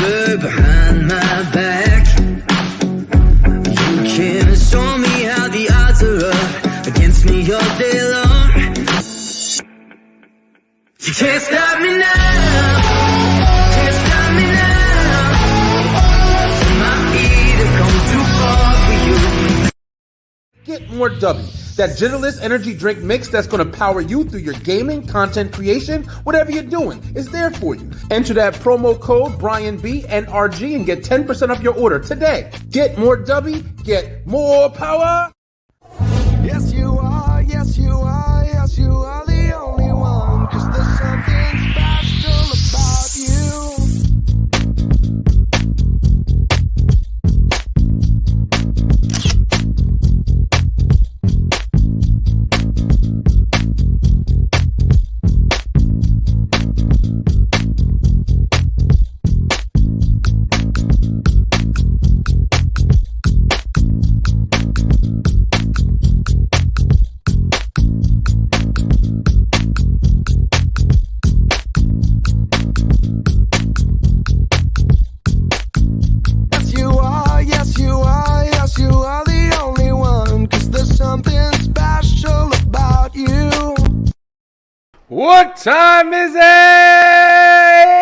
whisper behind my back. You can show me how the odds are up against me all day long. You can't stop me now. Can't stop me now. My feet have come too far for you. Get more W. That Genderless energy drink mix that's going to power you through your gaming, content creation, whatever you're doing is there for you. Enter that promo code BrianB and get 10% off your order today. Get more W, get more power. Yes, you are, yes, you are, yes, you are the only one. 'Cause there's something special about you. What time is it?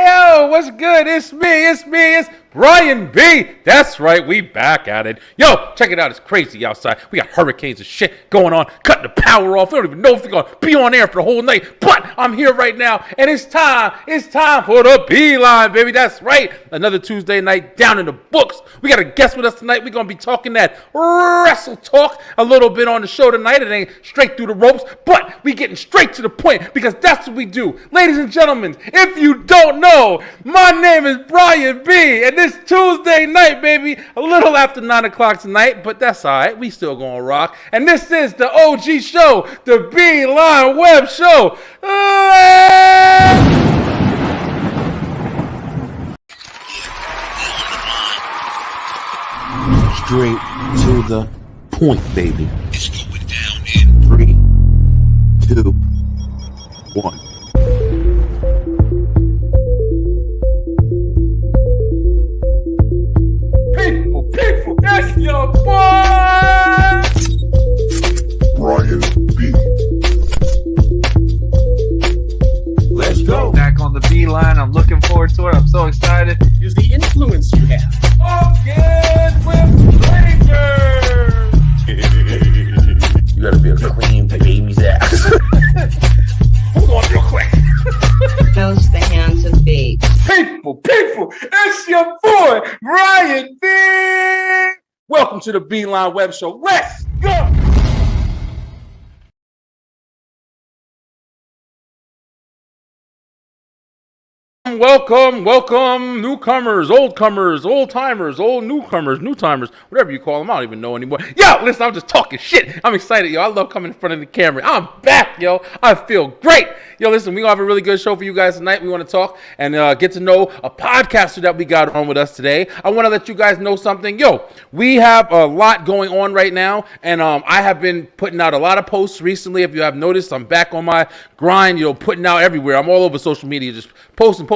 Yo, what's good? It's me, Brian B. That's right, we back at it. Yo, check it out, it's crazy outside. We got hurricanes and shit going on, cutting the power off. We don't even know if we're gonna be on air for the whole night, but I'm here right now, and it's time for the Beeline, baby. That's right, another Tuesday night down in the books. We got a guest with us tonight. We're gonna be talking that wrestle talk a little bit on the show tonight. It ain't straight through the ropes, but we getting straight to the point because that's what we do. Ladies and gentlemen, if you don't know, my name is Brian B, and this Tuesday night, baby, a little after 9 o'clock tonight, but that's all right. We still gonna rock. And this is the OG show, the Beeline Web Show. Straight to the point, baby. It's going down in 3, 2, 1. People, that's your boy! Brian B. Let's go. Back on the Beeline. I'm looking forward to it. I'm so excited. Is the influence you have. Again with strangers! You gotta be a clean baby's ass. Hold on real quick. Knows the hands of fate. People, it's your boy, Brian B. Welcome to the Beeline Web Show. Let's go! Welcome, newcomers, old-timers, old newcomers, whatever you call them. I don't even know anymore. Yo, listen, I'm just talking shit. I'm excited, yo. I love coming in front of the camera. I'm back, yo. I feel great. Yo, listen, we're going to have a really good show for you guys tonight. We want to talk and get to know a podcaster that we got on with us today. I want to let you guys know something. Yo, we have a lot going on right now, and I have been putting out a lot of posts recently. If you have noticed, I'm back on my grind, putting out everywhere. I'm all over social media, just posting.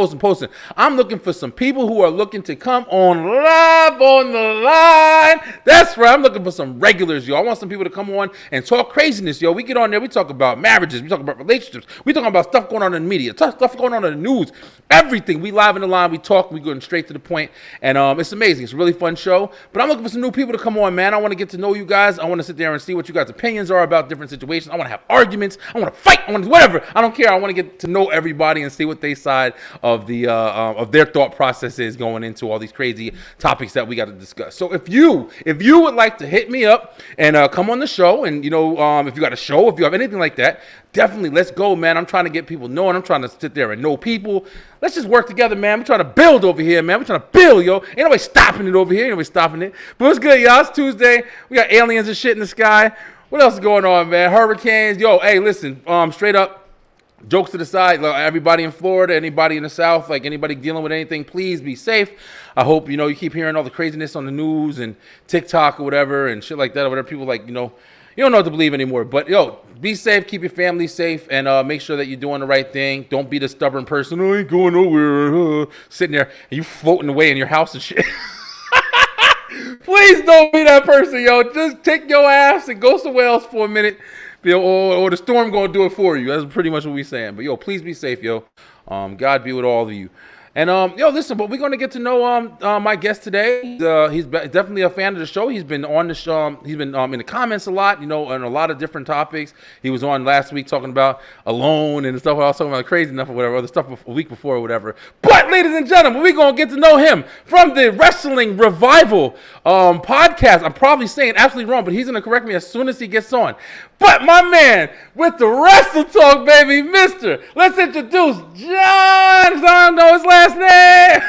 I'm looking for some people who are looking to come on live on the line. That's right. I'm looking for some regulars, yo. I want some people to come on and talk craziness, yo. We get on there. We talk about marriages. We talk about relationships. We talk about stuff going on in the media, stuff going on in the news, everything. We live in the line. We talk. We going straight to the point, and it's amazing. It's a really fun show. But I'm looking for some new people to come on, man. I want to get to know you guys. I want to sit there and see what you guys' opinions are about different situations. I want to have arguments. I want to fight. I want to whatever. I don't care. I want to get to know everybody and see what they side of their thought process is going into all these crazy topics that we got to discuss. So if you would like to hit me up and come on the show, and if you got a show, if you have anything like that, definitely let's go, man. I'm trying to get people knowing. I'm trying to sit there and know people. Let's just work together, man. We're trying to build over here, man. We're trying to build, yo. Ain't nobody stopping it over here. Ain't nobody stopping it. But what's good, y'all? It's Tuesday. We got aliens and shit in the sky. What else is going on, man? Hurricanes. Yo, hey, listen, straight up. Jokes to the side, everybody in Florida, anybody in the South, anybody dealing with anything, please be safe. I hope, you keep hearing all the craziness on the news and TikTok or whatever and shit like that, or whatever people you don't know what to believe anymore. But yo, be safe, keep your family safe, and make sure that you're doing the right thing. Don't be the stubborn person. Oh, I ain't going nowhere. Sitting there and you floating away in your house and shit. Please don't be that person, yo. Just take your ass and go somewhere else for a minute. Or the storm gonna do it for you. That's pretty much what we saying. But yo, please be safe, yo. God be with all of you. And yo, listen, but we're gonna get to know my guest today. He's definitely a fan of the show. He's been on the show. He's been in the comments a lot, you know, on a lot of different topics. He was on last week talking about Alone and stuff. I was talking about crazy enough or whatever, other stuff a week before or whatever. But ladies and gentlemen, we're gonna get to know him from the Wrestling Revival podcast. I'm probably saying absolutely wrong, but he's gonna correct me as soon as he gets on. But my man with the Wrestle Talk, baby, Mister. Let's introduce John. I don't know his last name.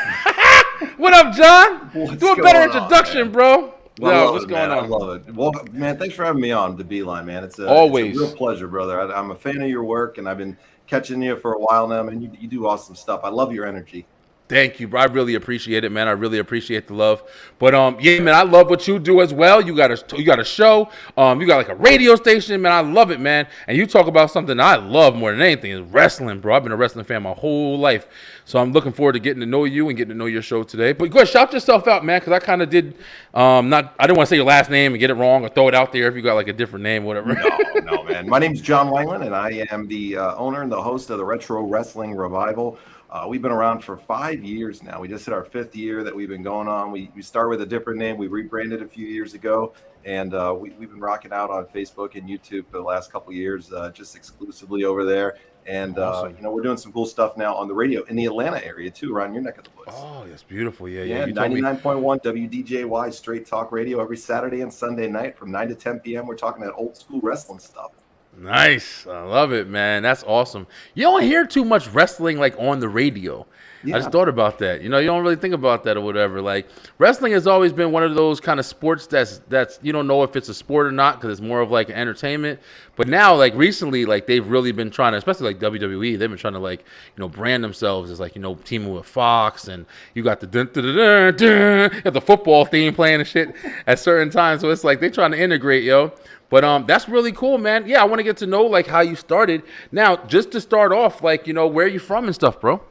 What up, John? Do a better introduction, bro. Well, what's going on? I love it. Well, man, thanks for having me on the Beeline, man. It's Always a real pleasure, brother. I'm a fan of your work, and I've been catching you for a while now, man. You do awesome stuff. I love your energy. Thank you, bro. I really appreciate it, man. I really appreciate the love. But yeah, man, I love what you do as well. You got a show. You got like a radio station, man. I love it, man. And you talk about something I love more than anything is wrestling, bro. I've been a wrestling fan my whole life. So I'm looking forward to getting to know you and getting to know your show today. But go ahead, shout yourself out, man, because I kind of did I didn't want to say your last name and get it wrong or throw it out there if you got like a different name, whatever. No, man. My name's John Langland, and I am the owner and the host of the Retro Wrestling Revival. We've been around for 5 years now. We just hit our 5th year that we've been going on. We started with a different name. We rebranded a few years ago, and we've been rocking out on Facebook and YouTube for the last couple of years, just exclusively over there. And awesome. we're doing some cool stuff now on the radio in the Atlanta area too, around your neck of the woods. Oh, that's beautiful. Yeah. 99.1 WDJY Straight Talk Radio every Saturday and Sunday night from 9 to 10 p.m. We're talking that old school wrestling stuff. Nice. I love it, man. That's awesome. You don't hear too much wrestling like on the radio. Yeah. I just thought about that. You don't really think about that or whatever. Like wrestling has always been one of those kind of sports that's you don't know if it's a sport or not because it's more of like an entertainment. But now, like recently, like they've really been trying to, especially like WWE, they've been trying to like brand themselves as like teaming with Fox, and you got the the football theme playing and shit at certain times. So it's like they're trying to integrate, yo. But that's really cool, man. Yeah, I want to get to know like how you started. Now, just to start off, like where are you from and stuff, bro?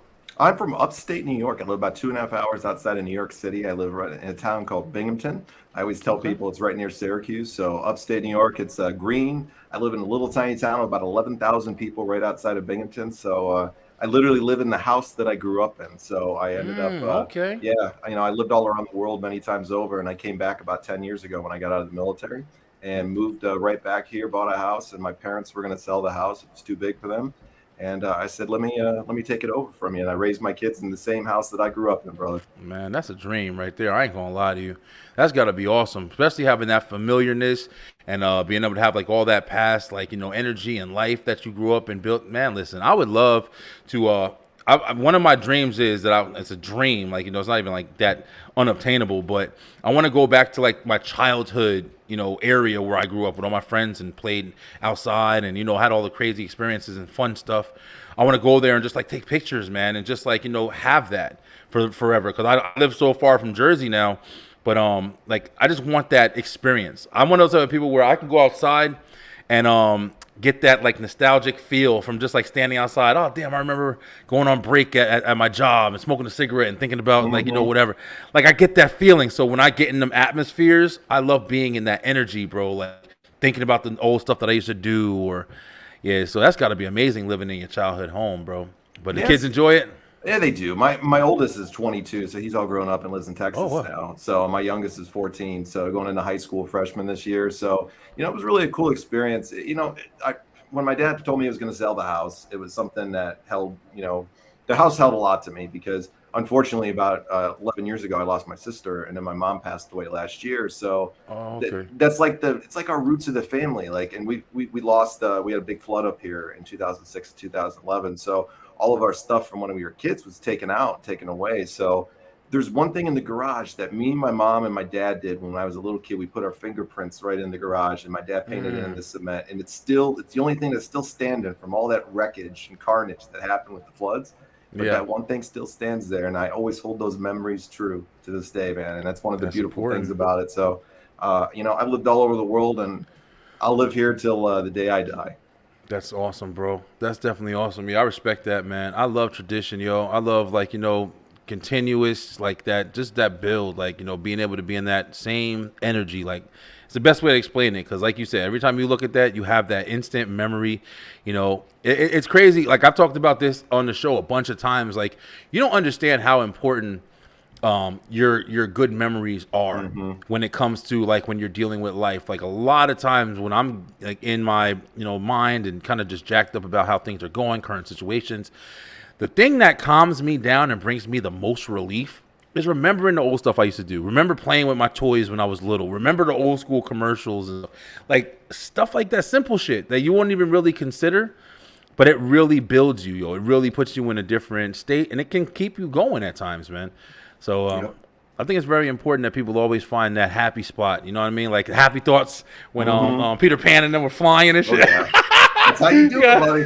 I'm from upstate New York. I live about 2.5 hours outside of New York City. I live right in a town called Binghamton. I always tell people it's right near Syracuse. So upstate New York, it's green. I live in a little tiny town of about 11,000 people right outside of Binghamton. So I literally live in the house that I grew up in. So I ended up, okay. Yeah, I lived all around the world many times over, and I came back about 10 years ago when I got out of the military and moved right back here, bought a house, and my parents were going to sell the house. It was too big for them. And I said, let me take it over from you. And I raised my kids in the same house that I grew up in, brother. Man, that's a dream right there. I ain't going to lie to you. That's got to be awesome, especially having that familiarness and being able to have like all that past, like, energy and life that you grew up and built. Man, listen, I would love to one of my dreams is that it's a dream, like, it's not even like that unobtainable, but I want to go back to like my childhood, area where I grew up with all my friends and played outside and, had all the crazy experiences and fun stuff. I want to go there and just like take pictures, man, and just like, have that for forever. Cause I live so far from Jersey now, but like I just want that experience. I'm one of those other people where I can go outside and get that like nostalgic feel from just like standing outside. Oh damn, I remember going on break at my job and smoking a cigarette and thinking about like whatever. Like I get that feeling. So when I get in them atmospheres, I love being in that energy, bro. Like thinking about the old stuff that I used to do, or so that's got to be amazing living in your childhood home, bro. But the kids enjoy it. Yeah, they do. My oldest is 22, so he's all grown up and lives in Texas now. So my youngest is 14, so going into high school, freshman this year. So, it was really a cool experience. When my dad told me he was going to sell the house, it was something that held, the house held a lot to me because unfortunately about 11 years ago, I lost my sister, and then my mom passed away last year. So that's like it's like our roots of the family. Like, and we lost, we had a big flood up here in 2006, 2011. So all of our stuff from when we were kids was taken away. So there's one thing in the garage that me, my mom, and my dad did when I was a little kid. We put our fingerprints right in the garage, and my dad painted it in the cement. And it's the only thing that's still standing from all that wreckage and carnage that happened with the floods. But that one thing still stands there, and I always hold those memories true to this day, man. And that's one of the beautiful things about it. So, I've lived all over the world, and I'll live here till the day I die. That's awesome, bro. That's definitely awesome. Yeah, I respect that, man. I love tradition, yo. I love like, continuous, like that, just that build, like, being able to be in that same energy. Like, it's the best way to explain it. Cause like you said, every time you look at that, you have that instant memory, it's crazy. Like I've talked about this on the show a bunch of times. Like you don't understand how important your good memories are when it comes to like when you're dealing with life. Like a lot of times when I'm like in my mind and kind of just jacked up about how things are going, current situations, the thing that calms me down and brings me the most relief is remembering the old stuff I used to do. Remember playing with my toys when I was little. Remember the old school commercials and like stuff like that, simple shit that you won't even really consider, but it really builds you, yo. It really puts you in a different state, and it can keep you going at times, man. So I think it's very important that people always find that happy spot. You know what I mean? Like happy thoughts when Peter Pan and them were flying and shit. Oh, yeah. That's how you do it, buddy.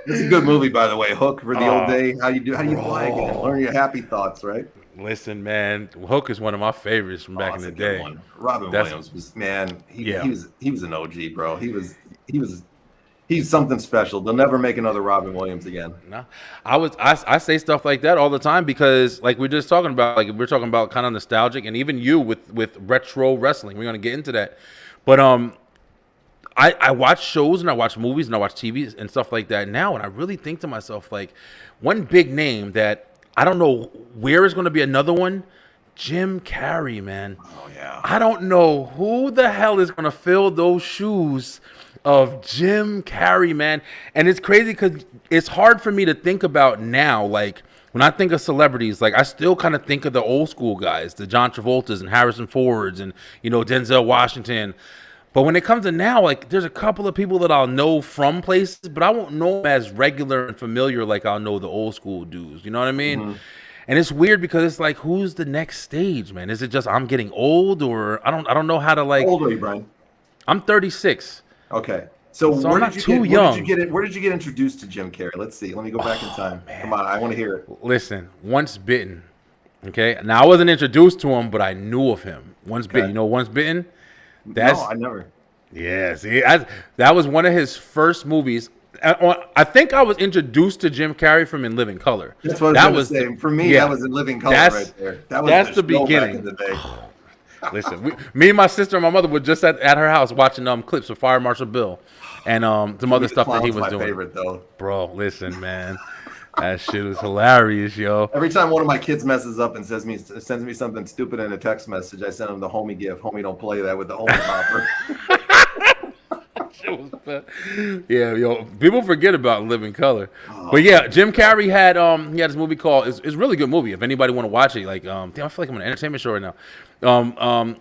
This is a good movie, by the way. Hook for the old day. How do you fly again? Learn your happy thoughts, right? Listen, man, Hook is one of my favorites from back in the day. Robin Williams was he was an OG, bro. He's something special. They'll never make another Robin Williams again. No, I say stuff like that all the time because like we're just talking about, like we're talking about kind of nostalgic, and even you with retro wrestling. We're gonna get into that, but I watch shows and I watch movies and I watch TVs and stuff like that now, and I really think to myself like one big name that I don't know where is going to be another one. Jim Carrey, man. Oh yeah. I don't know who the hell is going to fill those shoes of Jim Carrey, man. And it's crazy because it's hard for me to think about now. Like when I think of celebrities, like I still kind of think of the old school guys, the John Travoltas and Harrison Fords and, Denzel Washington. But when it comes to now, like there's a couple of people that I'll know from places, but I won't know them as regular and familiar like I'll know the old school dudes. You know what I mean? Mm-hmm. And it's weird because it's like, who's the next stage, man? Is it just I'm getting old, or I don't know how to like. How old are you, Brian? I'm 36. Okay. So I'm not too young. Where did you get introduced to Jim Carrey? Let's see. Let me go back in time. Man. Come on, I want to hear it. Listen, Once Bitten. Okay. Now I wasn't introduced to him, but I knew of him. Once Bitten. You know Once Bitten? No, I never. Yeah, see, that was one of his first movies. I think I was introduced to Jim Carrey from In Living Color. That's what I was saying. For me, that was In Living Color right there. That's the beginning. Back in the day. Listen, me and my sister and my mother were just at her house watching clips of Fire Marshal Bill and some other stuff that he was doing. Favorite, though. Bro, listen, man. That shit was hilarious, yo. Every time one of my kids messes up and sends me something stupid in a text message, I send them the homie gift. Homie, don't play that with the homie popper. Yeah, yo, people forget about Living Color. But yeah, Jim Carrey had he had this movie called it's a really good movie. If anybody want to watch it, like damn, I feel like I'm on an entertainment show right now.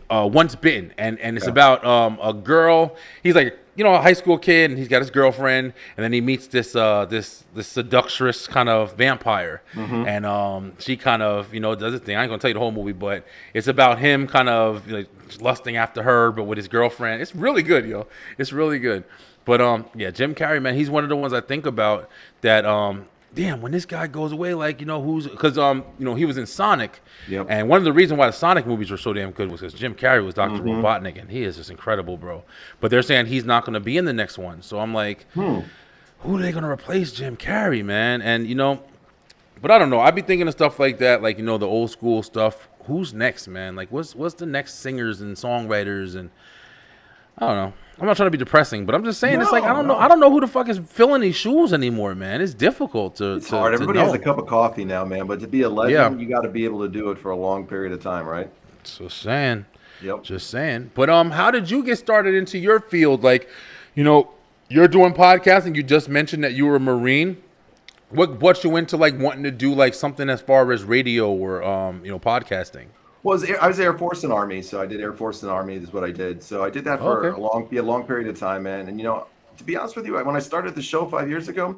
Once Bitten, and it's about a girl. He's like a high school kid, and he's got his girlfriend, and then he meets this seductress kind of vampire, and she kind of does this thing. I ain't gonna tell you the whole movie, but it's about him kind of lusting after her, but with his girlfriend. It's really good, yo. It's really good. But yeah, Jim Carrey, man, he's one of the ones I think about that. Damn, when this guy goes away, like who's because he was in Sonic, and one of the reasons why the Sonic movies were so damn good was because Jim Carrey was Dr. Robotnik, and he is just incredible, bro. But they're saying he's not going to be in the next one, so I'm like, who are they going to replace Jim Carrey, man? And but I don't know. I'd be thinking of stuff like that, like the old school stuff. Who's next, man? Like what's the next singers and songwriters and I don't know. I'm not trying to be depressing, but I'm just saying it's like I don't know who the fuck is filling these shoes anymore, man. It's difficult to. It's hard. Everybody has a cup of coffee now, man. But to be a legend, you got to be able to do it for a long period of time, right? Just saying. Yep. Just saying. But how did you get started into your field? Like, you're doing podcasting. You just mentioned that you were a Marine. What you into like wanting to do like something as far as radio or podcasting? Well, I was Air Force and Army, so I did Air Force and Army is what I did. So I did that for a long period of time, man. And to be honest with you, when I started the show 5 years ago,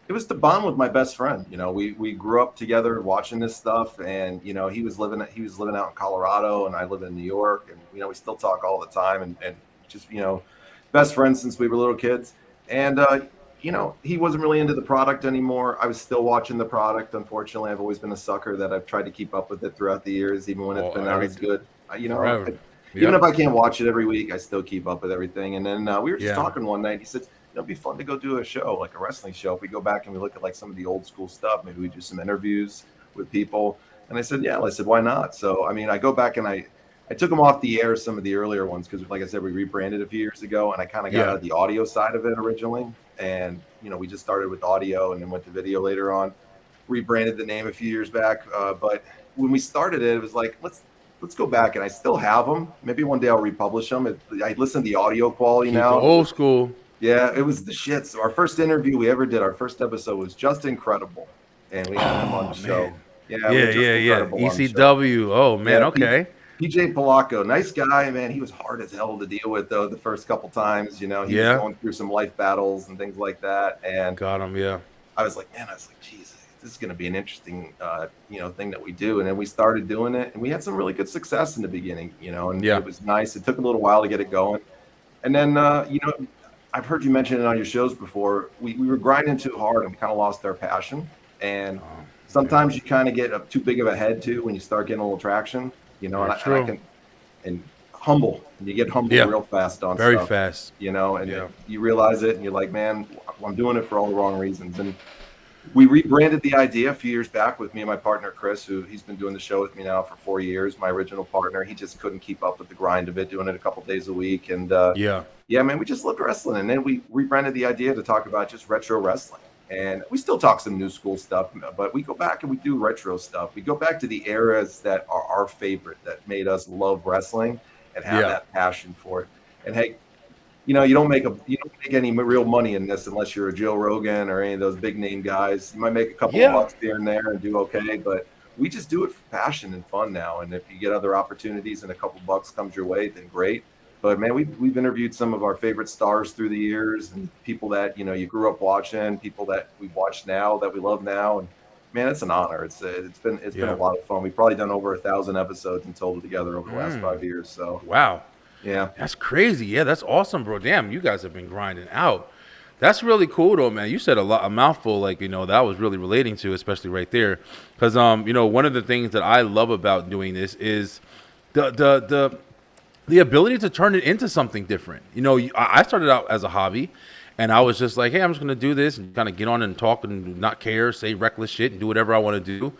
it was to bond with my best friend. We grew up together watching this stuff, and he was living out in Colorado, and I live in New York, and we still talk all the time, and just best friends since we were little kids. And he wasn't really into the product anymore. I was still watching the product. Unfortunately, I've always been a sucker that I've tried to keep up with it throughout the years, even when it's been not as good. even Yep. if I can't watch it every week, I still keep up with everything. And then we were just Yeah. talking one night. He said, it'd be fun to go do a show, like a wrestling show. If we go back and we look at like some of the old school stuff, maybe we do some interviews with people. And I said, yeah. I said, why not? So, I mean, I go back and I took them off the air, some of the earlier ones, because like I said, we rebranded a few years ago, and I kind of got Yeah. out of the audio side of it originally. And, we just started with audio and then went to video later on, rebranded the name a few years back. But when we started it, it was like, let's go back, and I still have them. Maybe one day I'll republish them. I listen to the audio quality Keep now. it old school. Yeah, it was the shit. So our first interview we ever did, our first episode was just incredible, and we had him on the show. Man. Yeah, we had Just Incredible on the show. ECW. Oh man, Yeah, okay. PJ Polacco, nice guy, man. He was hard as hell to deal with though the first couple times. He was Yeah. going through some life battles and things like that, and Got him. Yeah. I was like, geez, this is going to be an interesting, thing that we do. And then we started doing it, and we had some really good success in the beginning, and Yeah. it was nice. It took a little while to get it going. And then, I've heard you mention it on your shows before. We were grinding too hard, and we kind of lost our passion. And sometimes you kind of get too big of a head too when you start getting a little traction, Very true. and humble. And you get humble Yeah. real fast on Very stuff, fast. and Yeah. you realize it, and you're like, man, I'm doing it for all the wrong reasons. And we rebranded the idea a few years back with me and my partner Chris, who he's been doing the show with me now for 4 years. My original partner, he just couldn't keep up with the grind of it, doing it a couple days a week. And Yeah. man, we just loved wrestling. And then we rebranded the idea to talk about just retro wrestling. And we still talk some new school stuff, but we go back and we do retro stuff. We go back to the eras that are our favorite, that made us love wrestling and have Yeah. that passion for it. And hey, you don't make any real money in this unless you're a Joe Rogan or any of those big name guys. You might make a couple Yeah. of bucks here and there and do okay, but we just do it for passion and fun now. And if you get other opportunities and a couple bucks comes your way, then great. But man, we've interviewed some of our favorite stars through the years, and people that you grew up watching, people that we watch now that we love now, and man, it's an honor. It's been Yeah. a lot of fun. We've probably done over 1,000 episodes in total together over the last 5 years. So Wow. yeah. That's crazy. Yeah, that's awesome, bro. Damn, you guys have been grinding out. That's really cool, though, man. You said a mouthful, like, that I was really relating to, especially right there. Because, one of the things that I love about doing this is the ability to turn it into something different. I started out as a hobby, and I was just like, hey, I'm just going to do this and kind of get on and talk and not care, say reckless shit and do whatever I want to do.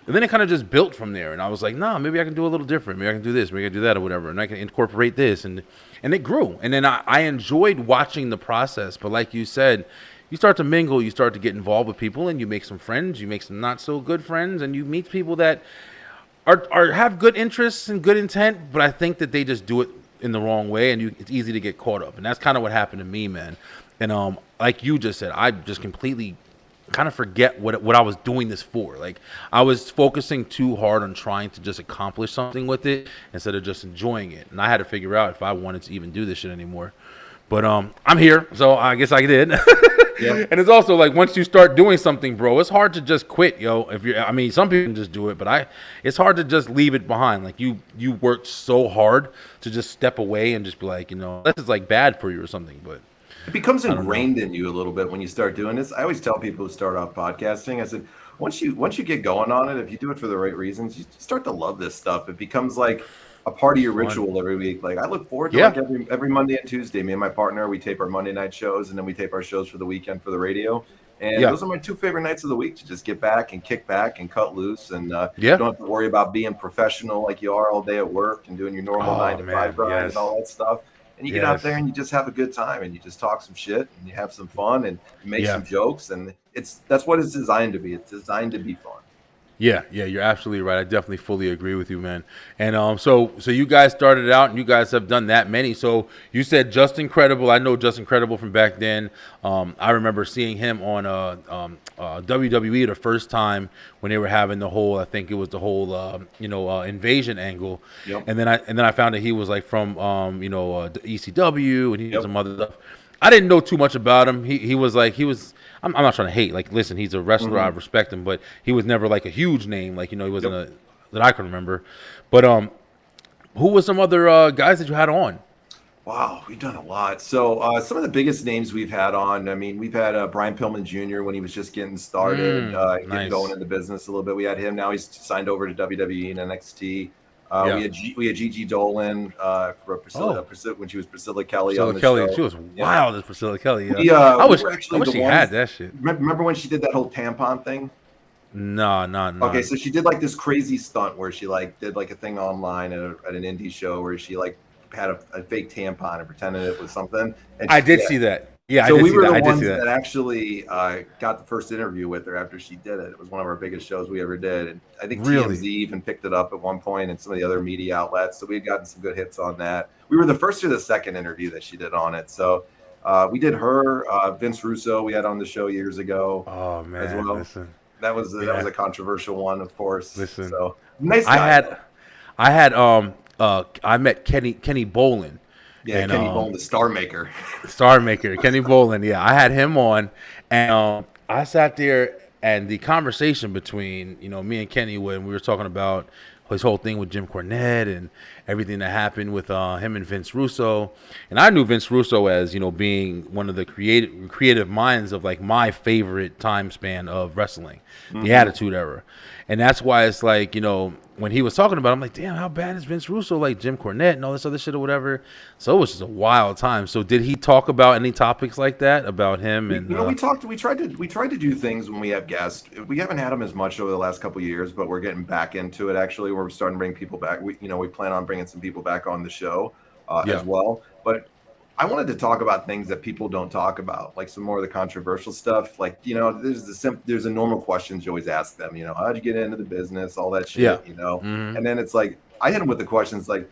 And then it kind of just built from there. And I was like, nah, maybe I can do a little different. Maybe I can do this, maybe I can do that or whatever. And I can incorporate this. And it grew. And then I enjoyed watching the process. But like you said, you start to mingle, you start to get involved with people, and you make some friends, you make some not so good friends, and you meet people that are have good interests and good intent, but I think that they just do it in the wrong way, and it's easy to get caught up. And that's kind of what happened to me, man. And like you just said, I just completely kind of forget what I was doing this for. Like, I was focusing too hard on trying to just accomplish something with it instead of just enjoying it. And I had to figure out if I wanted to even do this shit anymore. But I'm here, so I guess I did. Yeah. And it's also like, once you start doing something, bro, it's hard to just quit, yo. Some people can just do it, but it's hard to just leave it behind. Like, you worked so hard to just step away and just be like, this is like bad for you or something. But It becomes ingrained in you a little bit when you start doing this. I always tell people who start off podcasting, I said, once you get going on it, if you do it for the right reasons, you start to love this stuff. It becomes like a part of your ritual every week. Like, I look forward to like every Monday and Tuesday. Me and my partner, we tape our Monday night shows, and then we tape our shows for the weekend for the radio. And those are my 2 favorite nights of the week, to just get back and kick back and cut loose. And you don't have to worry about being professional like you are all day at work and doing your normal 9 to 5 grind and all that stuff. And you get out there and you just have a good time, and you just talk some shit and you have some fun and you make some jokes. And that's what it's designed to be. It's designed to be fun. Yeah, you're absolutely right. I definitely fully agree with you, man. And so you guys started out, and you guys have done that many. So you said Just Incredible. I know Just Incredible from back then. I remember seeing him on WWE the first time when they were having the whole, I think it was the whole invasion angle. Yep. And then I found that he was like from the ECW, and he did some other stuff. I didn't know too much about him. He was. I'm not trying to hate. Like, listen, he's a wrestler. I respect him, but he was never like a huge name. Like, he wasn't that I can remember. But who was some other guys that you had on? Wow, we've done a lot. So some of the biggest names we've had on, I mean, we've had Brian Pillman Jr. when he was just getting started, getting going in the business a little bit. We had him. Now he's signed over to WWE and NXT. Yeah. We had Gigi Dolan for Priscilla, when she was Priscilla Kelly on Priscilla the Kelly, show. she was wild as Priscilla Kelly. We I we wish, were I actually wish the she ones. had that shit. Remember when she did that whole tampon thing? No, Okay, so she did like this crazy stunt where she like did like a thing online at an indie show where she like had a fake tampon and pretended it was something. And I she, did yeah. see that. Yeah, I So did we see were that. the I did see ones that. that actually got the first interview with her after she did it. It was one of our biggest shows we ever did. And I think Really? TMZ even picked it up at one point and some of the other media outlets. So we had gotten some good hits on that. We were the first or the second interview that she did on it. So we did her, Vince Russo we had on the show years ago Oh man, as well. listen. That was a controversial one, of course. Listen. So nice guy. I met Kenny Bolin. Yeah, and, Kenny Bolin, the star maker. Star maker, Kenny Bolin. Yeah, I had him on, and I sat there, and the conversation between me and Kenny when we were talking about his whole thing with Jim Cornette and everything that happened with him and Vince Russo, and I knew Vince Russo as being one of the creative minds of like my favorite time span of wrestling, the Attitude Era, and that's why it's like when he was talking about it, I'm like, damn, how bad is Vince Russo, like Jim Cornette and all this other shit or whatever. So it was just a wild time. So did he talk about any topics like that about him? And we tried to do things when we have guests. We haven't had them as much over the last couple of years, but we're getting back into it. Actually, we're starting to bring people back. We plan on bringing some people back on the show as well. But I wanted to talk about things that people don't talk about, like some more of the controversial stuff. Like, there's a normal questions you always ask them, how'd you get into the business, all that shit, And then it's like, I hit them with the questions like,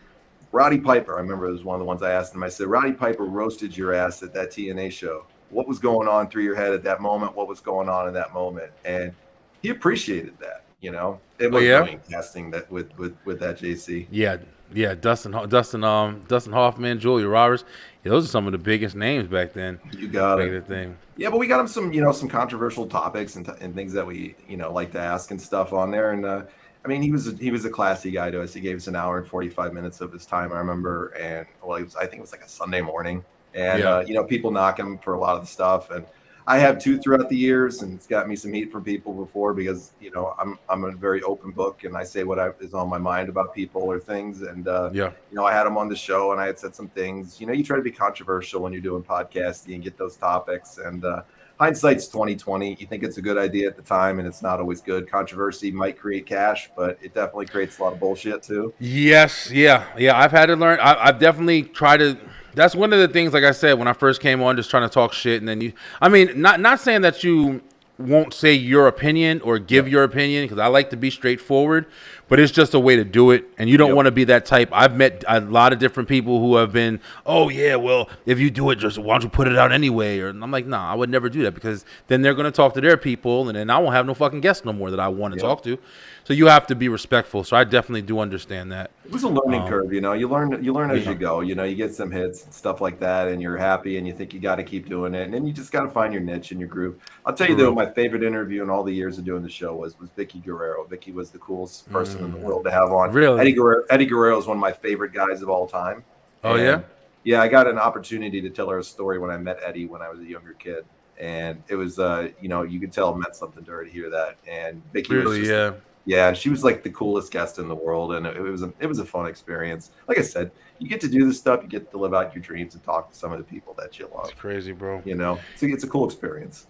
Roddy Piper, I remember it was one of the ones I asked him. I said, Roddy Piper roasted your ass at that TNA show. What was going on through your head at that moment? What was going on in that moment? And he appreciated that, It was doing casting that with that JC. Yeah, Dustin Hoffman, Julia Roberts. Yeah, those are some of the biggest names back then. You got it. Thing. Yeah, but we got him some controversial topics and things that we like to ask and stuff on there. And I mean, he was a classy guy to us. He gave us an hour and 45 minutes of his time, I remember. And I think it was like a Sunday morning. And people knock him for a lot of the stuff. And I have too throughout the years, and it's got me some heat from people before because I'm a very open book and I say what is on my mind about people or things. And I had him on the show and I had said some things. You try to be controversial when you're doing podcasting and get those topics. And hindsight's 2020. You think it's a good idea at the time, and it's not always good. Controversy might create cash, but it definitely creates a lot of bullshit too. Yes, yeah. I've had to learn. I've definitely tried to. That's one of the things, like I said, when I first came on, just trying to talk shit, and then not saying that you won't say your opinion or give your opinion, because I like to be straightforward, but it's just a way to do it, and you don't want to be that type. I've met a lot of different people who have been, oh yeah, well, if you do it, just why don't you put it out anyway? Or I'm like, nah, I would never do that, because then they're going to talk to their people, and then I won't have no fucking guests no more that I want to talk to. So you have to be respectful. So I definitely do understand that. It was a learning curve, You learn as you go. You get some hits and stuff like that, and you're happy, and you think you got to keep doing it, and then you just got to find your niche and your groove. I'll tell you though, my favorite interview in all the years of doing the show was Vicky Guerrero. Vicky was the coolest person in the world to have on. Really? Eddie Guerrero is one of my favorite guys of all time. Oh, yeah? Yeah, I got an opportunity to tell her a story when I met Eddie when I was a younger kid. And it was, you could tell it meant something to her to hear that. And Vicky was just, yeah, she was like the coolest guest in the world. And it was a fun experience. Like I said, you get to do this stuff. You get to live out your dreams and talk to some of the people that you love. It's crazy, bro. It's a cool experience.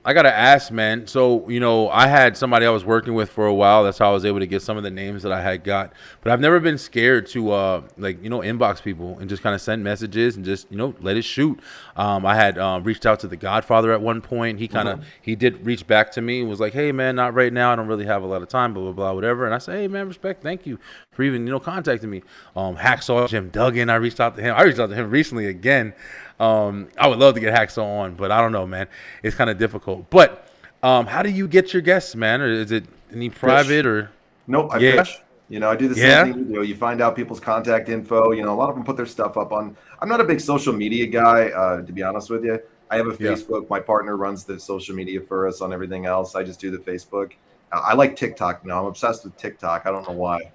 I got to ask, man. So, I had somebody I was working with for a while. That's how I was able to get some of the names that I had got. But I've never been scared to, inbox people and just kind of send messages and just, let it shoot. I had reached out to The Godfather at one point. He did reach back to me and was like, hey, man, not right now. I don't really have a lot of time, blah, blah, blah, whatever. And I said, hey, man, respect. Thank you for even, contacting me. Hacksaw Jim Duggan, I reached out to him. I reached out to him recently again. I would love to get Hacksaw on, but I don't know, man. It's kind of difficult. But how do you get your guests, man? Or is it any private or? Nope, I fish. I do the same thing you do. You find out people's contact info. A lot of them put their stuff up on. I'm not a big social media guy, to be honest with you. I have a Facebook. My partner runs the social media for us on everything else. I just do the Facebook. I like TikTok now. I'm obsessed with TikTok. I don't know why.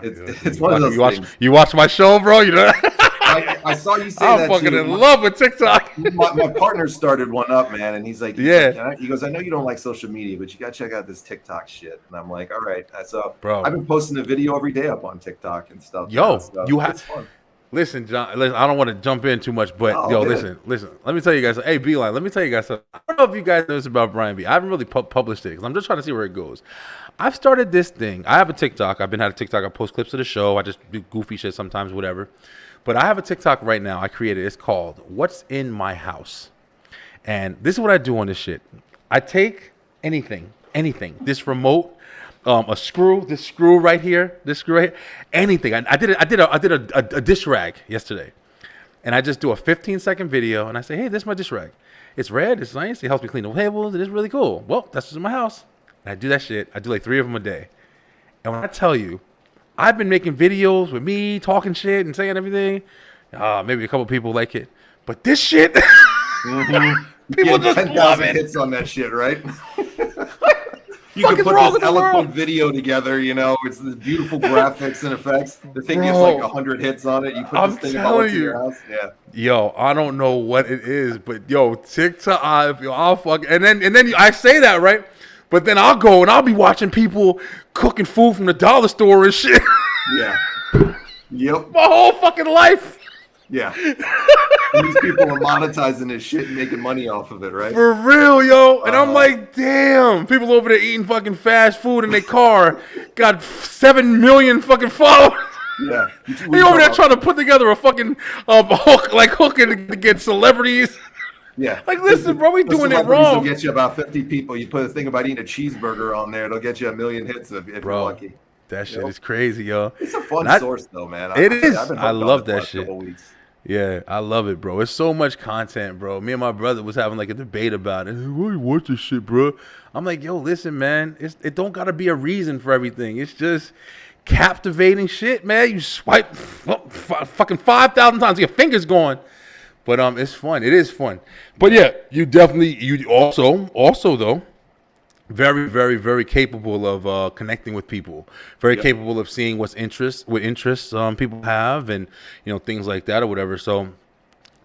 It's one of those things. You watch my show, bro? I saw you say I'm that fucking too. in love with TikTok. My partner started one up, man, and he's like, he goes, I know you don't like social media, but you got to check out this TikTok shit. And I'm like, all right. So Bro. I've been posting a video every day up on TikTok and stuff. Yo, so you have. it's fun. Listen, John. Listen, I don't want to jump in too much, but Oh, yo, man. listen. Let me tell you guys. Hey, Beeline. Let me tell you guys something. I don't know if you guys know this about Brian B. I haven't really published it because I'm just trying to see where it goes. I've started this thing. I have a TikTok. I've been had a TikTok. I post clips of the show. I just do goofy shit sometimes, whatever. But I have a TikTok right now. I created. It's called "What's in My House," and this is what I do on this shit. I take anything. This remote. This screw right here, anything. I did a dish rag yesterday, and I just do a 15-second video, and I say, hey, this is my dish rag. It's red, it's nice, it helps me clean the tables, it is really cool. Well, that's what's in my house. And I do that shit. I do like 3 of them a day. And when I tell you, I've been making videos with me talking shit and saying everything. Maybe a couple people like it, but this shit, people just 10,000 love it. hits on that shit, right? You Fuck can is put wrong this with the eloquent world? video together, it's the beautiful graphics and effects. The thing gets Bro. like 100 hits on it. You put I'm this thing about telling what's in your you. house. Yeah. Yo, I don't know what it is, but yo, TikTok, I'll fuck, and then I say that, right? But then I'll go and I'll be watching people cooking food from the dollar store and shit. Yeah. Yep. My whole fucking life. Yeah. And these people are monetizing this shit and making money off of it, right? For real, yo. And I'm like, damn. People over there eating fucking fast food in their car got 7 million fucking followers. Yeah. They over there trying to put together a fucking hook to get celebrities. Yeah. Like, listen, bro, we The doing it celebrities wrong. will get you about 50 people. You put a thing about eating a cheeseburger on there, it'll get you 1 million hits if you're lucky. That shit is crazy, yo. It's a fun source, though, man. It is. I've been I hooked on love it the that last shit. couple weeks. Yeah, I love it, bro. It's so much content, bro. Me and my brother was having like a debate about it. Why you watch this shit, bro? I'm like, yo, listen, man. It don't gotta be a reason for everything. It's just captivating shit, man. You swipe fucking 5,000 times, your fingers going. But it's fun. It is fun. But yeah, you also though, very, very, very capable of connecting with people. Very capable of seeing what interests people have, and things like that or whatever. So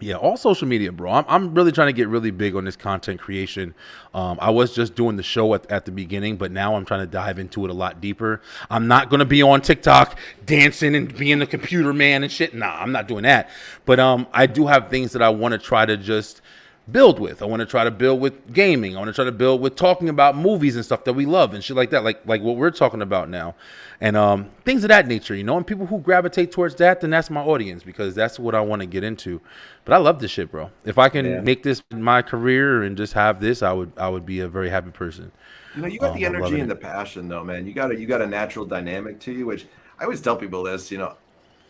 yeah, all social media, bro. I'm really trying to get really big on this content creation. I was just doing the show at the beginning, but now I'm trying to dive into it a lot deeper. I'm not going to be on TikTok dancing and being the computer man and shit. Nah, I'm not doing that. But I do have things that I want to try to just build with. I want to try to build with gaming. I want to try to build with talking about movies and stuff that we love and shit like that, like what we're talking about now, and things of that nature, and people who gravitate towards that, then that's my audience, because that's what I want to get into. But I love this shit, bro. If I can make this my career and just have this, I would be a very happy person. You got the energy and the passion, though, man. You got a natural dynamic to you, which I always tell people this,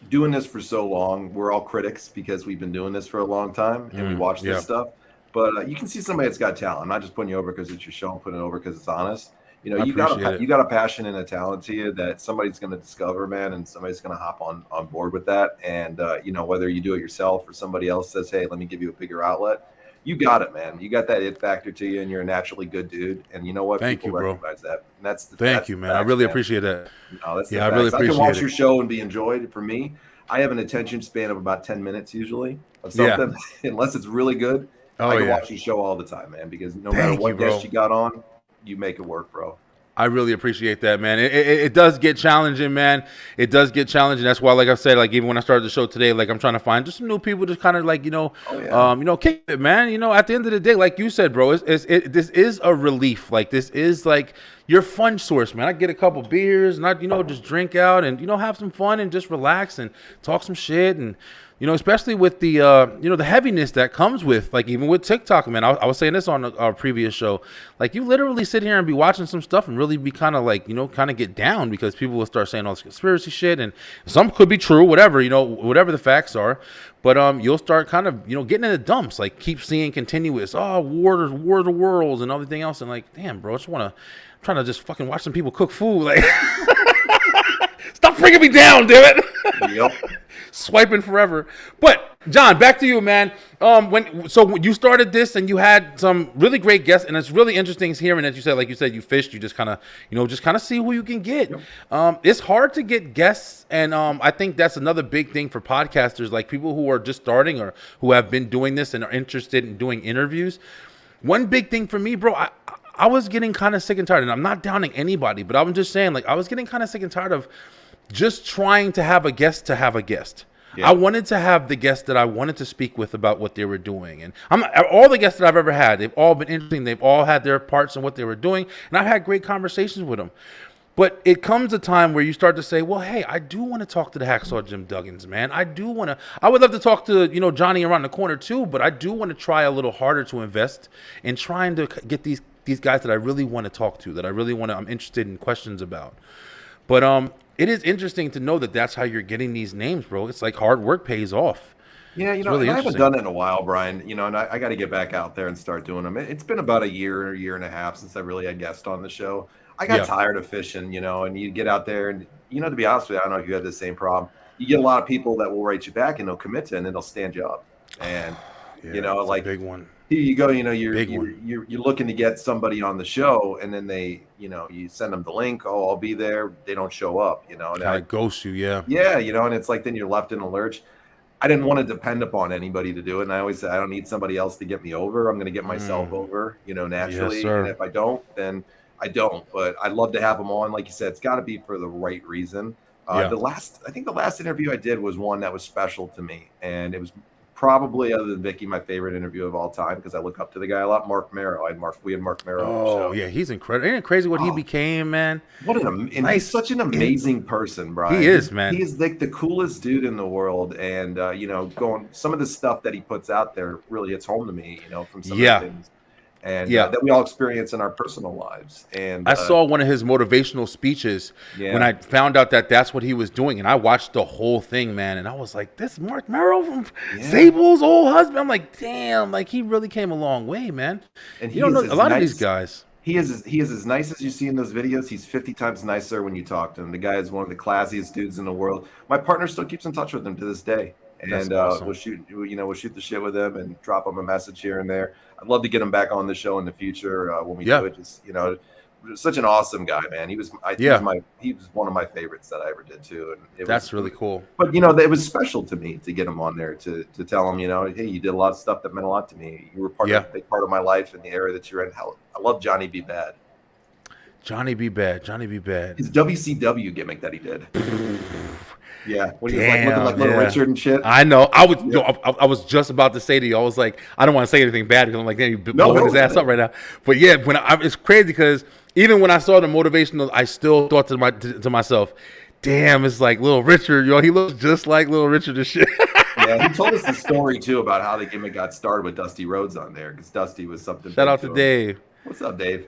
doing this for so long, we're all critics because we've been doing this for a long time and we watch this stuff. But you can see somebody that's got talent. I'm not just putting you over because it's your show. I'm putting it over because it's honest. You got a passion and a talent to you that somebody's going to discover, man, and somebody's going to hop on board with that. And whether you do it yourself or somebody else says, "Hey, let me give you a bigger outlet," you got it, man. You got that it factor to you, and you're a naturally good dude. And you know what? Thank People you, bro. recognize that. And Thank you, man. I really appreciate that. No, that's I really appreciate I can watch it. your show and be enjoyed. For me, I have an attention span of about 10 minutes usually of something, unless it's really good. I can watch your show all the time, man, because no matter what guest you got on, you make it work, bro. I really appreciate that, man. It does get challenging, man. It does get challenging. That's why, like I said, like even when I started the show today, like I'm trying to find just some new people, just kind of like kick it, man. At the end of the day, like you said, bro, this is a relief. Like this is like your fun source, man. I get a couple beers and I just drink out and have some fun and just relax and talk some shit, and especially with the the heaviness that comes with, like, even with TikTok, man. I was saying this on our previous show. Like, you literally sit here and be watching some stuff and really be kind of like, kind of get down, because people will start saying all this conspiracy shit, and some could be true, whatever, whatever the facts are. But you'll start kind of, getting in the dumps, like keep seeing continuous, war of the worlds and everything else. And like, damn, bro, I'm trying to just fucking watch some people cook food. Like, stop bringing me down, damn it. Yep. swiping forever. But John, back to you, man. When you started this and you had some really great guests, and it's really interesting hearing that you said, like you said, you fished, you just kind of see who you can get. Yep. It's hard to get guests, and I think that's another big thing for podcasters, like people who are just starting or who have been doing this and are interested in doing interviews. One big thing for me, bro, I was getting kind of sick and tired, and I'm not downing anybody, but I'm just saying, like, I was getting kind of sick and tired of just trying to have a guest to have a guest. Yeah. I wanted to have the guests that I wanted to speak with about what they were doing. And all the guests that I've ever had, they've all been interesting. They've all had their parts in what they were doing. And I've had great conversations with them. But it comes a time where you start to say, well, hey, I do want to talk to the Hacksaw Jim Duggins, man. I would love to talk to, Johnny around the corner too, but I do want to try a little harder to invest in trying to get these guys that I really want to talk to, that I'm interested in questions about. But it is interesting to know that that's how you're getting these names, bro. It's like hard work pays off. Yeah, I haven't done it in a while, Brian. And I got to get back out there and start doing them. It's been about a year and a half since I really had guests on the show. I got tired of fishing, and you get out there and, to be honest with you, I don't know if you had the same problem. You get a lot of people that will write you back and they'll commit to it and then they'll stand you up. And, like, a big one. Here you go, you're looking to get somebody on the show, and then they, you send them the link. Oh, I'll be there. They don't show up, and I ghost you, yeah. Yeah, and it's like then you're left in a lurch. I didn't want to depend upon anybody to do it, and I always said I don't need somebody else to get me over. I'm going to get myself over, naturally. Yes, sir. And if I don't, then I don't. But I'd love to have them on. Like you said, it's got to be for the right reason. I think the last interview I did was one that was special to me, and it was probably, other than Vicky, my favorite interview of all time because I look up to the guy a lot. Mark Marrow. We had Mark Marrow. Oh yeah, he's incredible. Ain't it crazy what he became, man? He's such an amazing person, Brian. He is, man. He is like the coolest dude in the world, and going some of the stuff that he puts out there really hits home to me. From some of the things. And that we all experience in our personal lives. And I saw one of his motivational speeches when I found out that that's what he was doing, and I watched the whole thing, man. And I was like, "This Mark Marrow from Sable's old husband." I'm like, "Damn!" Like he really came a long way, man. And you don't know a lot of these guys. He is as nice as you see in those videos. He's 50 times nicer when you talk to him. The guy is one of the classiest dudes in the world. My partner still keeps in touch with him to this day. And awesome. We'll shoot the shit with him and drop him a message here and there. I'd love to get him back on the show in the future when we do it. Just such an awesome guy, man. He was one of my favorites that I ever did too. And that's really cool. But it was special to me to get him on there to tell him, hey, you did a lot of stuff that meant a lot to me. You were a big part of my life in the era that you're in. Hell, I love Johnny B. Bad. Johnny B. Bad. His WCW gimmick that he did. Yeah, when he was like looking like Little Richard and shit. I know. I was just about to say to you, I was like, I don't want to say anything bad because I'm like, damn, you're blowing his ass up right now. But yeah, it's crazy because even when I saw the motivational, I still thought to myself, damn, it's like Little Richard, he looks just like Little Richard and shit. Yeah, he told us the story too about how the gimmick got started with Dusty Rhodes on there because Dusty was something. Shout out to Dave. What's up, Dave?